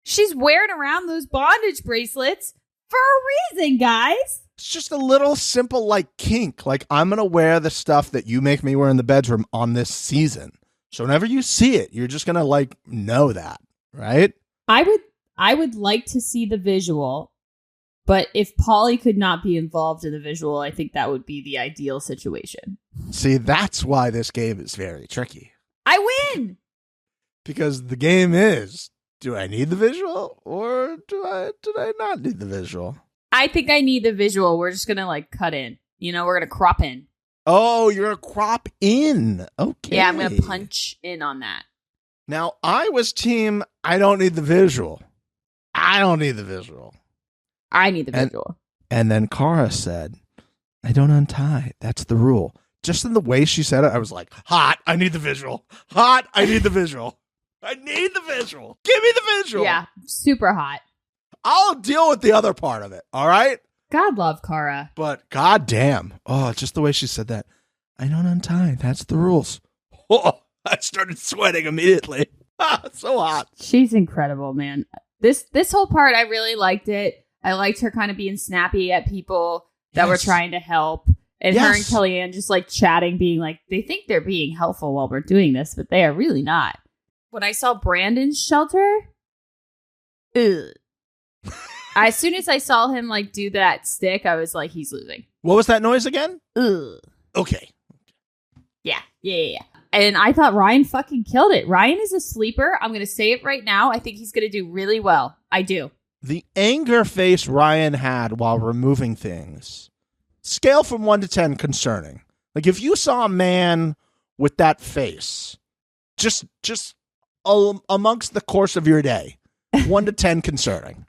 She's wearing around those bondage bracelets for a reason, guys. It's just a little simple like kink. Like I'm going to wear the stuff that you make me wear in the bedroom on this season. So whenever you see it, you're just going to like know that, right? I would like to see the visual, but if Polly could not be involved in the visual, I think that would be the ideal situation. See, that's why this game is very tricky. I win! Because the game is, do I need the visual or did I not need the visual? I think I need the visual. We're just going to like cut in. We're going to crop in. Oh, you're a crop in. Okay. Yeah, I'm going to punch in on that. Now, I was team, I don't need the visual. I don't need the visual. I need the visual. And then Cara said, I don't untie. That's the rule. Just in the way she said it, I was like, hot, I need the visual. Hot, I need the visual. I need the visual. Give me the visual. Yeah, super hot. I'll deal with the other part of it, all right? God love Cara. But goddamn. Oh, just the way she said that. I don't untie. That's the rules. Oh, I started sweating immediately. So hot. She's incredible, man. This whole part, I really liked it. I liked her kind of being snappy at people that were trying to help. And her and Kellyanne just like chatting, being like, they think they're being helpful while we're doing this, but they are really not. When I saw Brandon's shelter, as soon as I saw him like do that stick, I was like, he's losing. What was that noise again? Ugh. Okay. Yeah. And I thought Ryan fucking killed it. Ryan is a sleeper. I'm going to say it right now. I think he's going to do really well. I do. The anger face Ryan had while removing things, scale from 1 to 10 concerning. Like if you saw a man with that face, just amongst the course of your day, 1 to 10 concerning.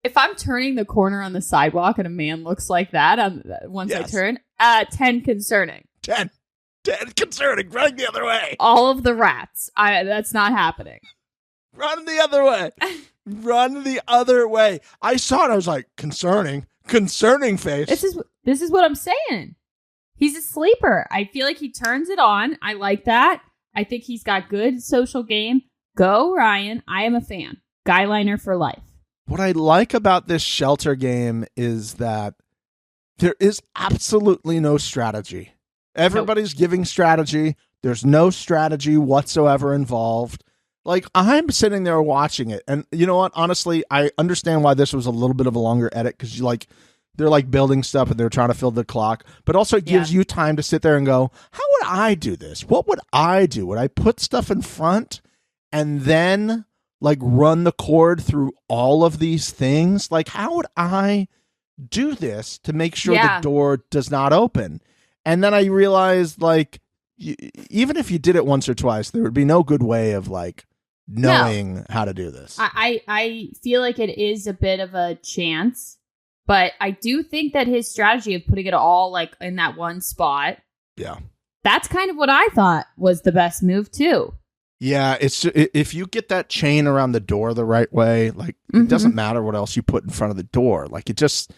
If I'm turning the corner on the sidewalk and a man looks like that once I turn, 10 concerning. 10 concerning, running the other way. All of the rats. That's not happening. Run the other way. Run the other way. I saw it. I was like, concerning face. This is what I'm saying. He's a sleeper. I feel like he turns it on. I like that. I think he's got good social game. Go, Ryan. I am a fan. Guyliner for life. What I like about this shelter game is that there is absolutely no strategy. Everybody's giving strategy. There's no strategy whatsoever involved. Like, I'm sitting there watching it, and you know what? Honestly, I understand why this was a little bit of a longer edit, because they're like building stuff and they're trying to fill the clock, but also it gives you time to sit there and go, how would I do this? What would I do? Would I put stuff in front and then like run the cord through all of these things? Like, how would I do this to make sure the door does not open? And then I realized, like, even if you did it once or twice, there would be no good way of like knowing how to do this. I feel like it is a bit of a chance, but I do think that his strategy of putting it all like in that one spot, that's kind of what I thought was the best move too. Yeah, it's if you get that chain around the door the right way, like it doesn't matter what else you put in front of the door. Like it just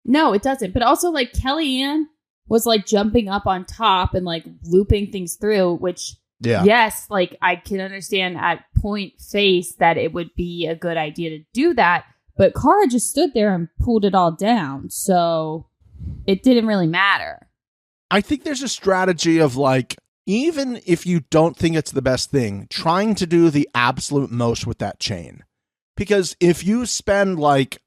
No, it doesn't. But also like Kellyanne was like jumping up on top and like looping things through, which yes, like I can understand at point face that it would be a good idea to do that, but Cara just stood there and pulled it all down. So it didn't really matter. I think there's a strategy of like, even if you don't think it's the best thing, trying to do the absolute most with that chain. Because if you spend like,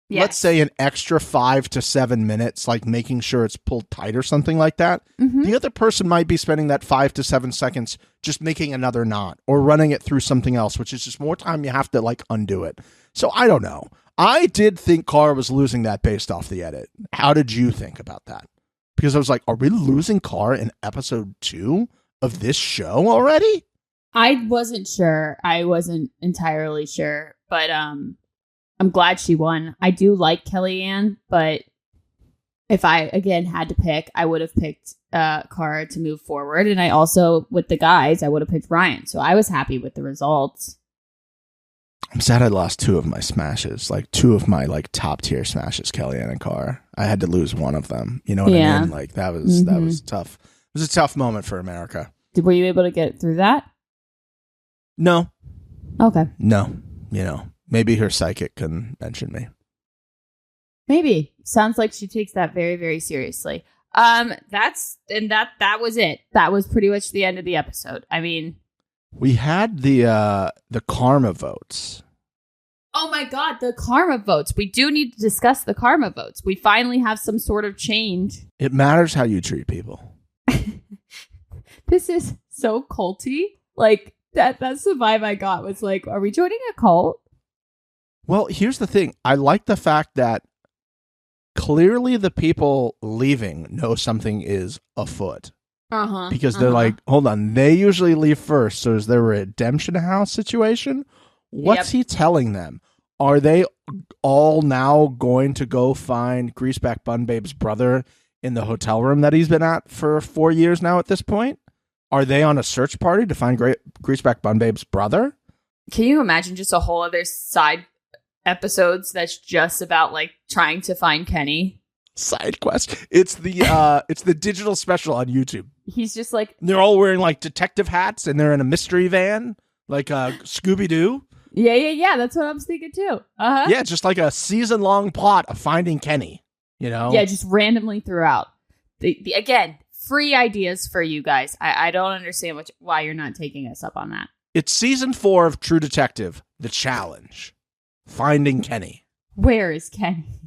let's say an extra 5 to 7 minutes, like making sure it's pulled tight or something like that, the other person might be spending that 5 to 7 seconds just making another knot or running it through something else, which is just more time you have to like undo it. So I don't know. I did think Cara was losing that based off the edit. How did you think about that? Because I was like, are we losing Cara in episode 2 of this show already? I wasn't sure. I wasn't entirely sure, but I'm glad she won. I do like Kellyanne, but if I, again, had to pick, I would have picked Cara to move forward. And I also, with the guys, I would have picked Ryan. So I was happy with the results. I'm sad I lost 2 of my smashes, like 2 of my like top tier smashes, Kellyanne and Cara. I had to lose one of them. You know what I mean? Like that was tough. It was a tough moment for America. Were you able to get through that? No. Okay. No. You know, maybe her psychic can mention me. Maybe. Sounds like she takes that very, very seriously. That was it. That was pretty much the end of the episode. I mean, we had the karma votes. Oh my God, the karma votes. We do need to discuss the karma votes. We finally have some sort of change. It matters how you treat people. This is so culty. Like, that's the vibe I got, was like, are we joining a cult? Well, here's the thing. I like the fact that clearly the people leaving know something is afoot. Because they're like, hold on, they usually leave first. So is there a redemption house situation? What's he telling them? Are they all now going to go find Greaseback Bunbabe's brother in the hotel room that he's been at for 4 years now at this point? Are they on a search party to find Greaseback Bunbabe's brother? Can you imagine just a whole other side episodes that's just about like trying to find Kenny? Side quest. It's the digital special on YouTube. He's just like, they're all wearing like detective hats and they're in a mystery van, like Scooby-Doo. Yeah. That's what I was thinking too. Yeah, just like a season-long plot of finding Kenny. You know? Yeah, just randomly throughout. The again, free ideas for you guys. I don't understand why you're not taking us up on that. It's season 4 of True Detective, The Challenge. Finding Kenny. Where is Kenny?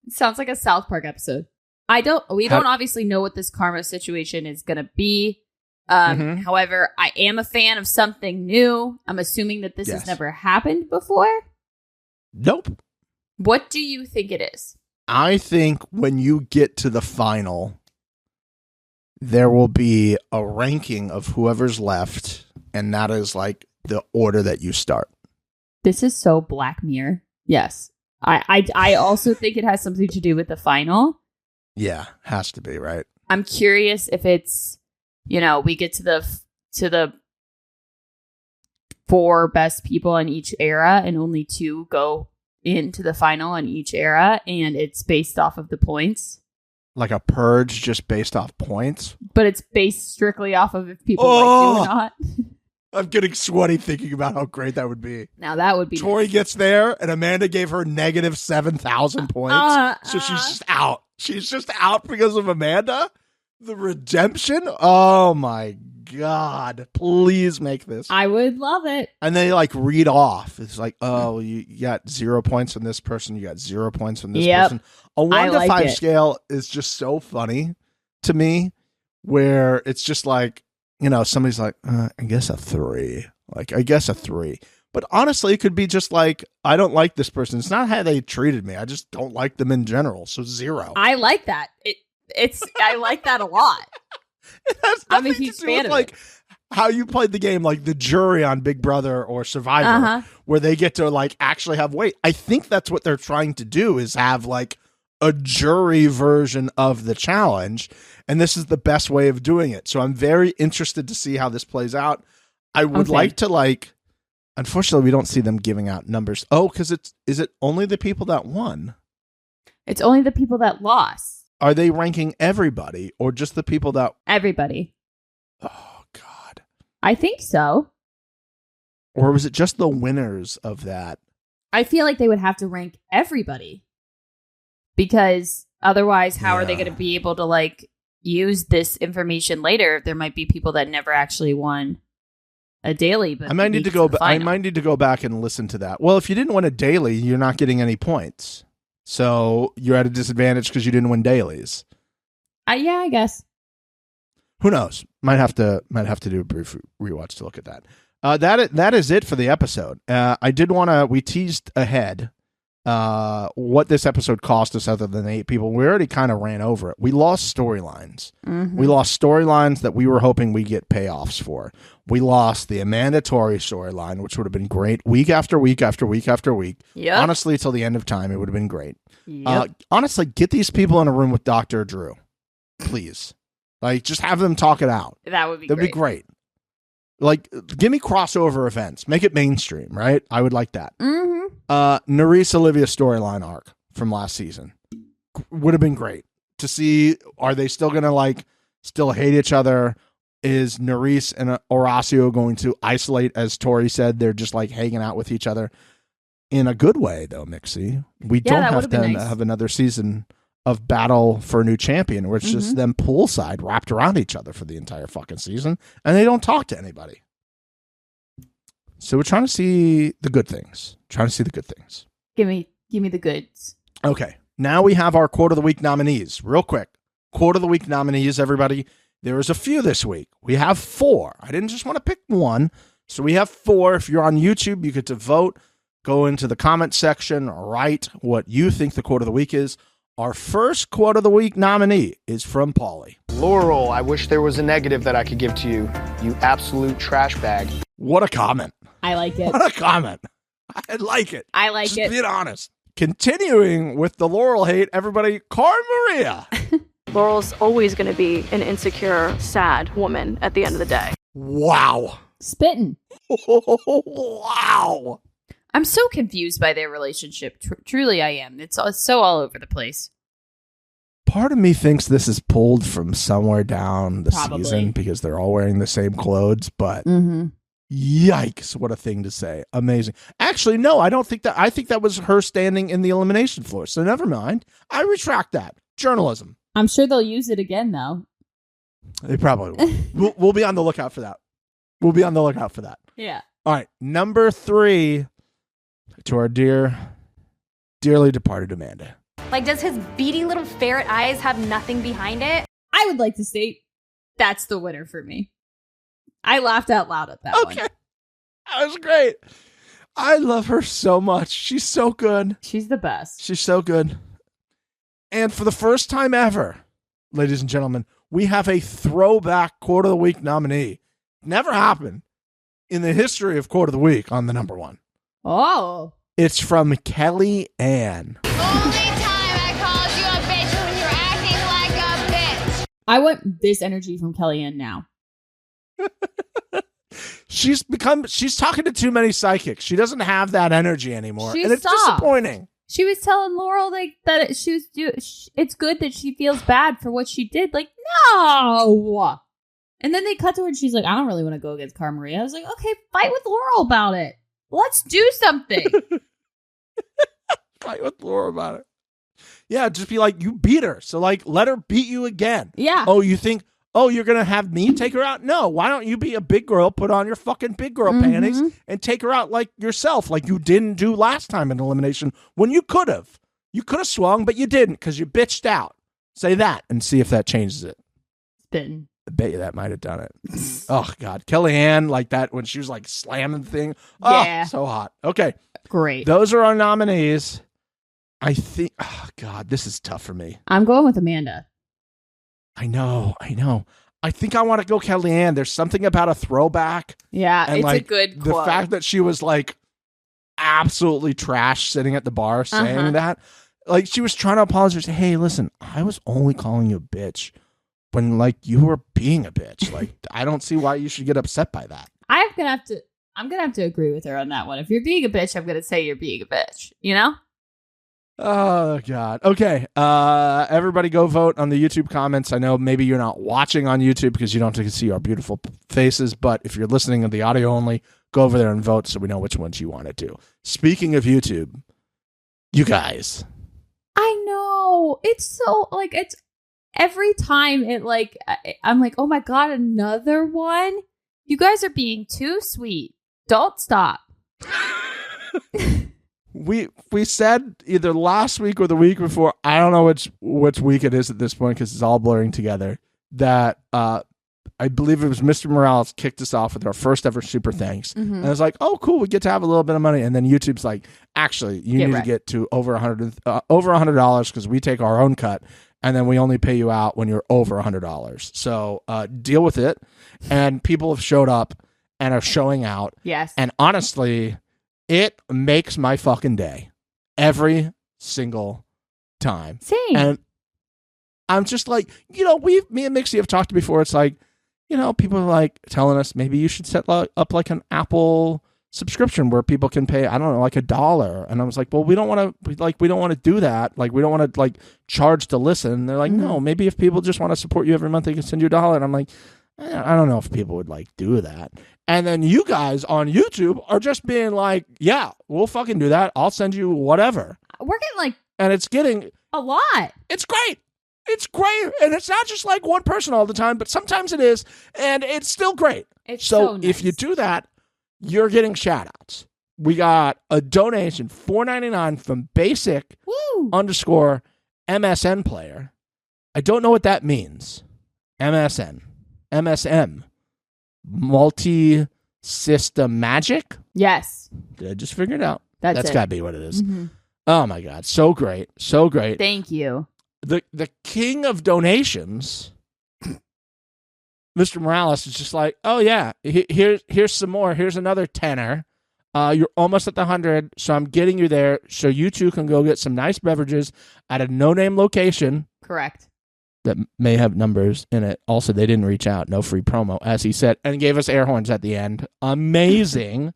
It sounds like a South Park episode. We don't obviously know what this karma situation is going to be. However, I am a fan of something new. I'm assuming that this has never happened before. Nope. What do you think it is? I think when you get to the final, there will be a ranking of whoever's left, and that is like the order that you start. This is so Black Mirror. Yes. I also think it has something to do with the final. Yeah, has to be, right? I'm curious if it's, we get to the 4 best people in each era and only 2 go into the final in each era, and it's based off of the points. Like a purge just based off points? But it's based strictly off of if people like you or not. I'm getting sweaty thinking about how great that would be. Now that would be Tori gets there and Amanda gave her negative 7,000 points. So she's just out. She's just out because of Amanda? The redemption? Oh my God. Please make this. I would love it. And they like read off. It's like, oh, you got 0 points from this person. You got 0 points from this person. A 1 to 5 scale is just so funny to me, where it's just like, you know, somebody's like, I guess a 3. Like, I guess a 3. But honestly, it could be just like, I don't like this person. It's not how they treated me. I just don't like them in general. So 0. I like that. I like that a lot. I'm a huge fan of like how you played the game, like the jury on Big Brother or Survivor, where they get to like actually have weight. I think that's what they're trying to do, is have like a jury version of the challenge. And this is the best way of doing it. So I'm very interested to see how this plays out. I would like to like, unfortunately, we don't see them giving out numbers. Oh, because is it only the people that won? It's only the people that lost. Are they ranking everybody or just the people that... Everybody. Oh, God. I think so. Or was it just the winners of that? I feel like they would have to rank everybody. Because otherwise, how are they going to be able to like use this information later if there might be people that never actually won a daily? But I might need to go back and listen to that. Well, if you didn't win a daily, you're not getting any points. So you're at a disadvantage because you didn't win dailies. Yeah, I guess. Who knows? Might have to do a brief rewatch to look at that. That is it for the episode. I did want to. We teased ahead what this episode cost us, other than 8 people. We already kind of ran over it. We lost storylines. We lost storylines that we were hoping we get payoffs for. We lost the Amanda Tori storyline, which would have been great week after week after week after week. Yep. Honestly, till the end of time, it would have been great. Yep. Honestly, get these people in a room with Dr. Drew, please. Like, just have them talk it out. That'd be great. Like, give me crossover events. Make it mainstream, right? I would like that. Nerys Olivia storyline arc from last season would have been great to see. Are they still going to like still hate each other? Is Nerys and Horacio going to isolate, as Tori said? They're just like hanging out with each other in a good way, though, Mixie. We don't have to have another season of battle for a new champion where it's just them poolside wrapped around each other for the entire fucking season and they don't talk to anybody. So we're trying to see the good things. Give me the goods. Okay. Now we have our Quote of the Week nominees. Real quick. Quote of the Week nominees, everybody. There is a few this week. We have 4. I didn't just want to pick one. So we have 4. If you're on YouTube, you get to vote. Go into the comment section. Write what you think the Quote of the Week is. Our first Quote of the Week nominee is from Pauly. Laurel, I wish there was a negative that I could give to you. You absolute trash bag. What a comment. I like it. What a comment. I like it. I like Just it. being honest. Continuing with the Laurel hate, everybody, Cara Maria. Laurel's always going to be an insecure, sad woman at the end of the day. Wow. Spitting. Wow. I'm so confused by their relationship. Truly, I am. It's so all over the place. Part of me thinks this is pulled from somewhere down the season because they're all wearing the same clothes, but yikes, what a thing to say. Amazing. Actually, no, I don't think that. I think that was her standing in the elimination floor. So never mind. I retract that. Journalism. I'm sure they'll use it again, though. They probably will. We'll be on the lookout for that. Yeah. All right. Number 3 to our dearly departed Amanda. Like, does his beady little ferret eyes have nothing behind it? I would like to state that's the winner for me. I laughed out loud at that one. Okay. That was great. I love her so much. She's so good. She's the best. She's so good. And for the first time ever, ladies and gentlemen, we have a throwback Quote of the Week nominee. Never happened in the history of Quote of the Week on the number 1. Oh. It's from Kelly Ann. Only time I called you a bitch when you're acting like a bitch. I want this energy from Kellyanne now. She's talking to too many psychics. She doesn't have that energy anymore. And it's disappointing. She was telling Laurel like that it's good that she feels bad for what she did. Like, no. And then they cut to her and she's like, I don't really want to go against Cara Maria. I was like, okay, fight with Laurel about it. Let's do something. Fight with Laurel about it. Yeah, just be like, you beat her. So like, let her beat you again. Yeah. Oh, you think Oh, you're going to have me take her out? No. Why don't you be a big girl, put on your fucking big girl panties, and take her out like yourself, like you didn't do last time in elimination when you could have. You could have swung, but you didn't because you bitched out. Say that and see if that changes it. Spin. I bet you that might have done it. Oh, God. Kellyanne, like that when she was like slamming the thing. Oh, Yeah. so hot. Okay. Great. Those are our nominees. I think, oh, God, this is tough for me. I'm going with Amanda. I know. I think I want to go Kellyanne. There's something about a throwback. Yeah, And it's like a good the quote. fact that she was like absolutely trash sitting at the bar saying that. Like she was trying to apologize. Hey, listen, I was only calling you a bitch when like you were being a bitch. Like I don't see why you should get upset by that. I'm gonna have to agree with her on that one. If you're being a bitch, I'm gonna say you're being a bitch. You know? Oh God. Okay. Everybody go vote on the YouTube comments. I know maybe you're not watching on YouTube because you don't get to see our beautiful faces, but if you're listening to the audio only, go over there and vote so we know which ones you want to do. Speaking of YouTube, you guys. I know. It's so like it's every time it like I'm like, oh my God, another one? You guys are being too sweet. Don't stop. We said either last week or the week before, I don't know which week it is at this point because it's all blurring together, that I believe it was Mr. Morales kicked us off with our first ever super thanks. And I was like, oh, cool, we get to have a little bit of money. And then YouTube's like, actually, you need to get to over $100 because we take our own cut. And then we only pay you out when you're over $100. So deal with it. And people have showed up and are showing out. Yes. And honestly, it makes my fucking day every single time. Same. And I'm just like, me and Mixie have talked before. It's like, people are like telling us maybe you should set up like an Apple subscription where people can pay, I don't know, like $1. And I was like, well, we don't want to do that. Like, we don't want to like charge to listen. And they're like, no, maybe if people just want to support you every month, they can send you $1. And I'm like, I don't know if people would like do that. And then you guys on YouTube are just being like, yeah, we'll fucking do that. I'll send you whatever. We're getting like And it's getting, a lot. it's great. It's great. And it's not just like one person all the time, but sometimes it is. And it's still great. It's So so nice. if you do that, you're getting shout outs. We got a donation, $4.99 from basic Woo. _ MSN player. I don't know what that means. MSM. Multi-system magic? Yes. Did I just figure it out? That's it. got to be what it is. Oh my God. So great. So great. Thank you. The king of donations, Mr. Morales, is just like, oh yeah, here's some more. Here's another tenner. You're almost at the 100, so I'm getting you there so you two can go get some nice beverages at a no-name location Correct. that may have numbers in it. Also, they didn't reach out. No free promo, as he said, and gave us air horns at the end. Amazing.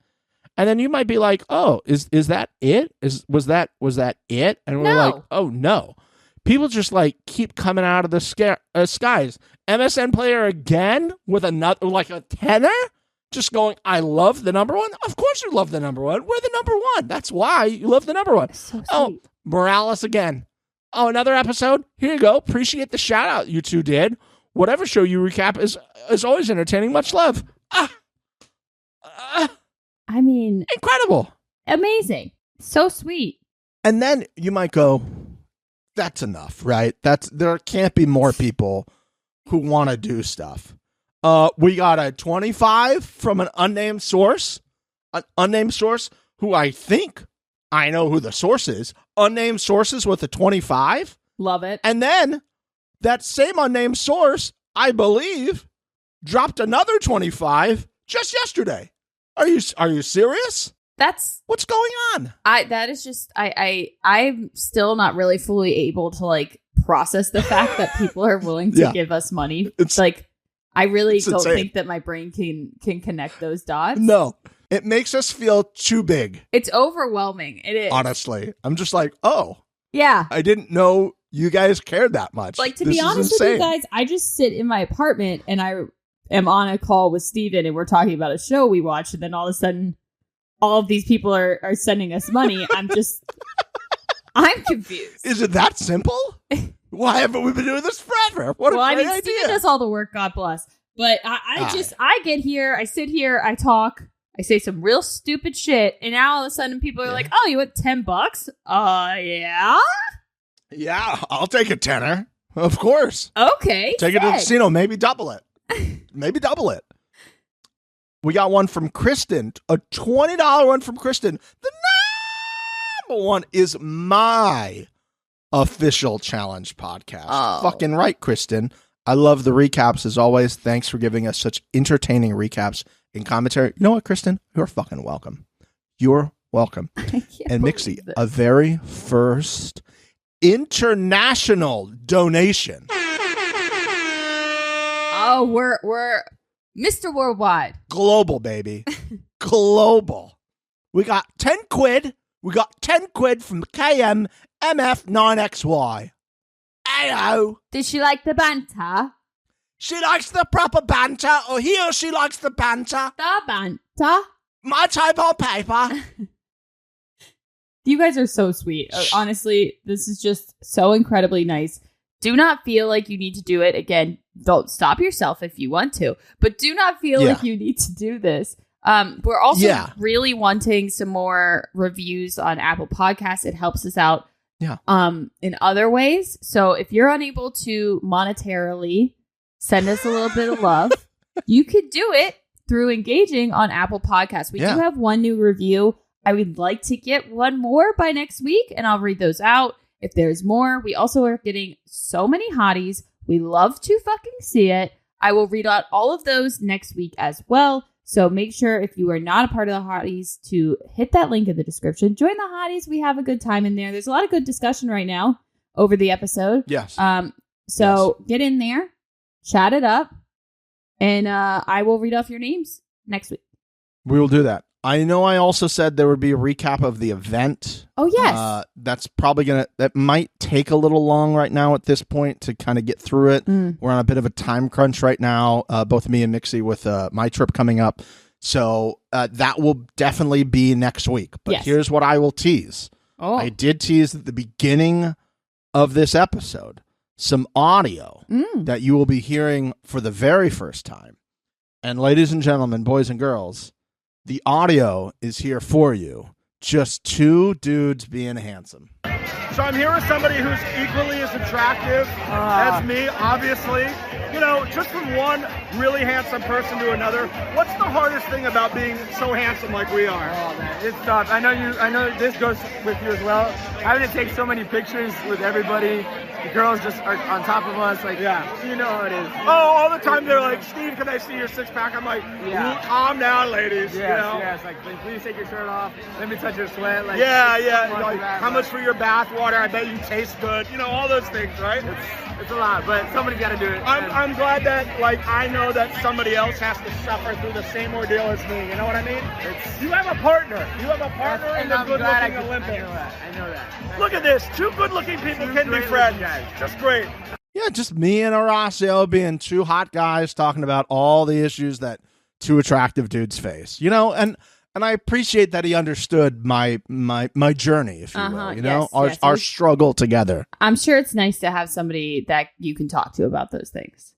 And then you might be like, oh, is that it? Was that it? And we're No. like, oh no. People just like keep coming out of the skies. MSN player again with another, like a tenner, just going, I love the number one. Of course you love the number one. We're the number one. That's why you love the number one. So sweet. Oh, Morales again. Oh, another episode. Here you go. Appreciate the shout out you two did. Whatever show you recap is always entertaining. Much love. I mean, Incredible. amazing. So sweet. And then you might go, that's enough, right? There can't be more people who want to do stuff. We got a 25 from an unnamed source who I think I know who the source is. Unnamed sources with a 25. Love it. And then that same unnamed source, I believe, dropped another 25 just yesterday. Are you serious? That's What's going on? that is just I'm still not really fully able to like process the fact that people are willing to Yeah. give us money. It's like I really it's don't insane. think that my brain can connect those dots. No, it makes us feel too big. It's overwhelming. It is. Honestly, I'm just like, oh, Yeah. I didn't know you guys cared that much. Like to This be is honest with you insane. guys, I just sit in my apartment and I am on a call with Steven and we're talking about a show we watched, and then all of a sudden all of these people are sending us money. I'm confused. Is it that simple? Why haven't we been doing this forever? What a great idea. Steven does all the work, God bless. But I get here, I sit here, I talk, I say some real stupid shit, and now all of a sudden people are like, oh, you want $10? Yeah? Yeah, I'll take a tenner. Of course. Okay. Take it to the casino, maybe double it. Maybe double it. We got one from Kristen, a $20 one from Kristen. The number one is my official challenge podcast. Oh. Fucking right, Kristen. I love the recaps as always. Thanks for giving us such entertaining recaps and commentary. You know what, Kristen? You're fucking welcome. You're welcome. And Mixie, a very first international donation. Oh, we're Mr. Worldwide. Global, baby. Global. We got 10 quid. We got 10 quid from KMMF9XY. Ayo. Did she like the banter? She likes the proper banter, or he or she likes the banter. The banter? My type on paper. You guys are so sweet. Honestly, this is just so incredibly nice. Do not feel like you need to do it. Again, don't stop yourself if you want to, but do not feel like you need to do this. We're also really wanting some more reviews on Apple Podcasts. It helps us out in other ways. So if you're unable to monetarily send us a little bit of love, you could do it through engaging on Apple Podcasts. We do have one new review. I would like to get one more by next week, and I'll read those out if there's more. We also are getting so many hotties. We love to fucking see it. I will read out all of those next week as well. So make sure if you are not a part of the hotties to hit that link in the description. Join the hotties. We have a good time in there. There's a lot of good discussion right now over the episode. Yes. So get in there, chat it up, and I will read off your names next week. We will do that. I know I also said there would be a recap of the event. Oh, yes. That's probably that might take a little long right now at this point to kind of get through it. We're on a bit of a time crunch right now, both me and Mixie with my trip coming up. So that will definitely be next week. But here's what I will tease. I did tease at the beginning of this episode some audio that you will be hearing for the very first time. And ladies and gentlemen, boys and girls, the audio is here for you. Just two dudes being handsome. So I'm here with somebody who's equally as attractive as me, obviously. You know, just from one really handsome person to another, what's the hardest thing about being so handsome like we are? Oh man, it's tough. I know this goes with you as well. Having to take so many pictures with everybody. The girls just are on top of us, like, you know how it is. Oh, all the time they're like, Steve, can I see your six-pack? I'm like, calm down, ladies. Yes, like, please take your shirt off. Let me touch your sweat. Like, like, how much for your bath water? I bet you taste good. You know, all those things, right? It's a lot, but somebody's got to do it. I'm glad that, like, I know that somebody else has to suffer through the same ordeal as me. You know what I mean? You have a partner. You have a partner in the good-looking Olympics. I know that. Look at this. Two good-looking people can be friends. Just great. Yeah, just me and Horacio being two hot guys talking about all the issues that two attractive dudes face. You know, and I appreciate that he understood my journey, if you will. You know, our struggle together. I'm sure it's nice to have somebody that you can talk to about those things.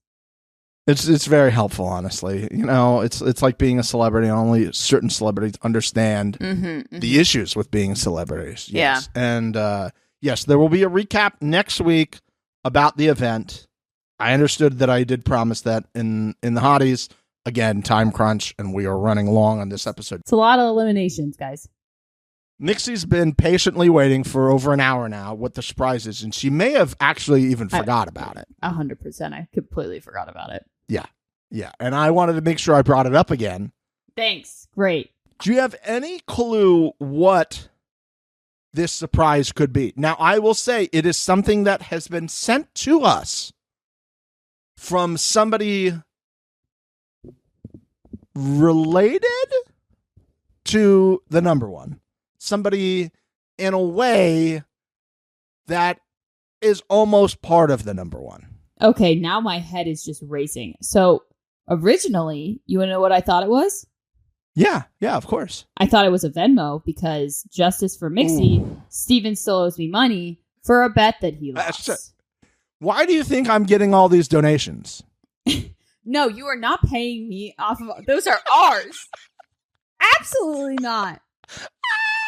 It's very helpful, honestly. You know, it's like being a celebrity. Only certain celebrities understand the issues with being celebrities. Yes. And yes, there will be a recap next week about the event. I understood that I did promise that in the hotties. Again, time crunch, and we are running long on this episode. It's a lot of eliminations, guys. Nixie's been patiently waiting for over an hour now what the surprise is, and she may have actually even forgot about it. 100%. I completely forgot about it. Yeah. And I wanted to make sure I brought it up again. Thanks. Great. Do you have any clue what this surprise could be? Now, I will say it is something that has been sent to us from somebody related to the number one. Somebody in a way that is almost part of the number one. Okay, now my head is just racing. So originally, you want to know what I thought it was? Yeah, of course. I thought it was a Venmo because Justice for Mixie, Steven still owes me money for a bet that he lost. Why do you think I'm getting all these donations? No, you are not paying me off of those are ours. Absolutely not.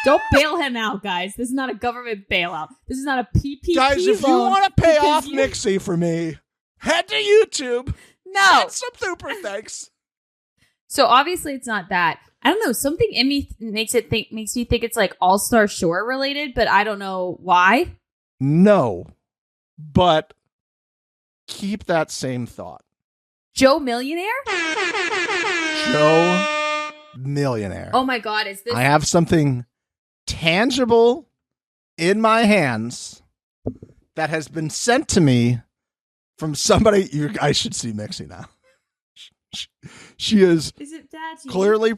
Don't bail him out, guys. This is not a government bailout. This is not a PPP Guys, if you loan want to pay because off you- Mixie for me, head to YouTube. No. Send some super thanks. So obviously it's not that. I don't know. Something in me makes me think it's like All-Star Shore related, but I don't know why. No, but keep that same thought. Joe Millionaire? Joe Millionaire. Oh my God, is this? I have something tangible in my hands that has been sent to me from somebody. You guys should see Mixie now. She is it Daddy? clearly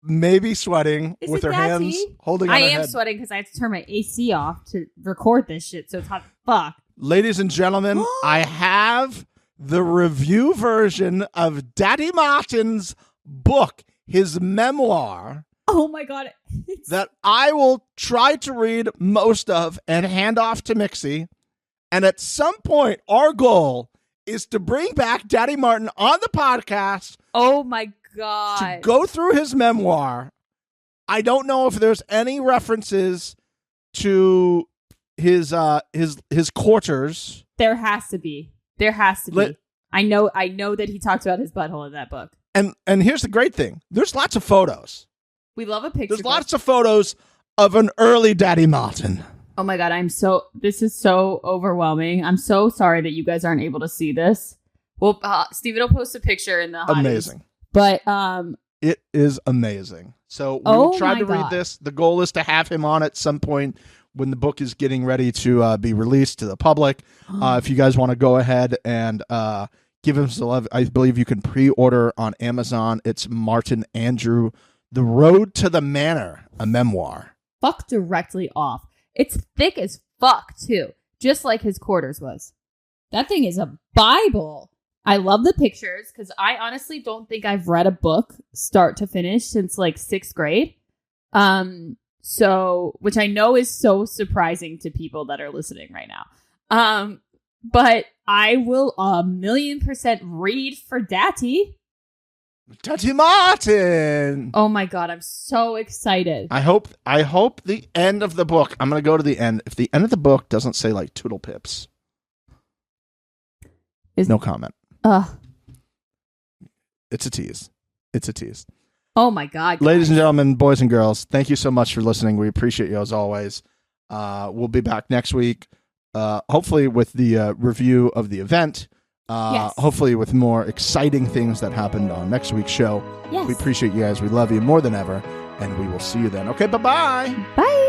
maybe sweating Is with it her Daddy? hands holding on I her am head. sweating because I have to turn my AC off to record this shit, so it's hot as fuck. Ladies and gentlemen, I have the review version of Daddy Martin's book, his memoir, Oh my God. that I will try to read most of and hand off to Mixie. And at some point, our goal is to bring back Daddy Martin on the podcast Oh my to God. go through his memoir. I don't know if there's any references to his quarters. There has to be. There has to be. Let- I know that he talked about his butthole in that book. And here's the great thing. There's lots of photos. We love a picture. There's lots of photos of an early Daddy Martin. Oh my God, this is so overwhelming. I'm so sorry that you guys aren't able to see this. Well, Steven will post a picture in the hotties. Amazing. But It is amazing. So we Oh tried my to read God. this. The goal is to have him on at some point when the book is getting ready to be released to the public. If you guys want to go ahead and give him some love, I believe you can pre-order on Amazon. It's Martin Andrew, The Road to the Manor, a memoir. fuck directly off. It's thick as fuck too, just like his quarters was. That thing is a Bible. I love the pictures because I honestly don't think I've read a book start to finish since like 6th grade. So, which I know is so surprising to people that are listening right now. But I will 1,000,000% read for Daddy. Daddy Martin. Oh my God, I'm so excited. I hope the end of the book, I'm going to go to the end. If the end of the book doesn't say like Toodle Pips, no comment. It's a tease. It's a tease. Oh my God. Ladies and gentlemen, boys and girls, thank you so much for listening. We appreciate you as always. We'll be back next week, hopefully with the review of the event. Yes. Hopefully with more exciting things that happened on next week's show. Yes. We appreciate you guys. We love you more than ever. And we will see you then. Okay, bye-bye. Bye.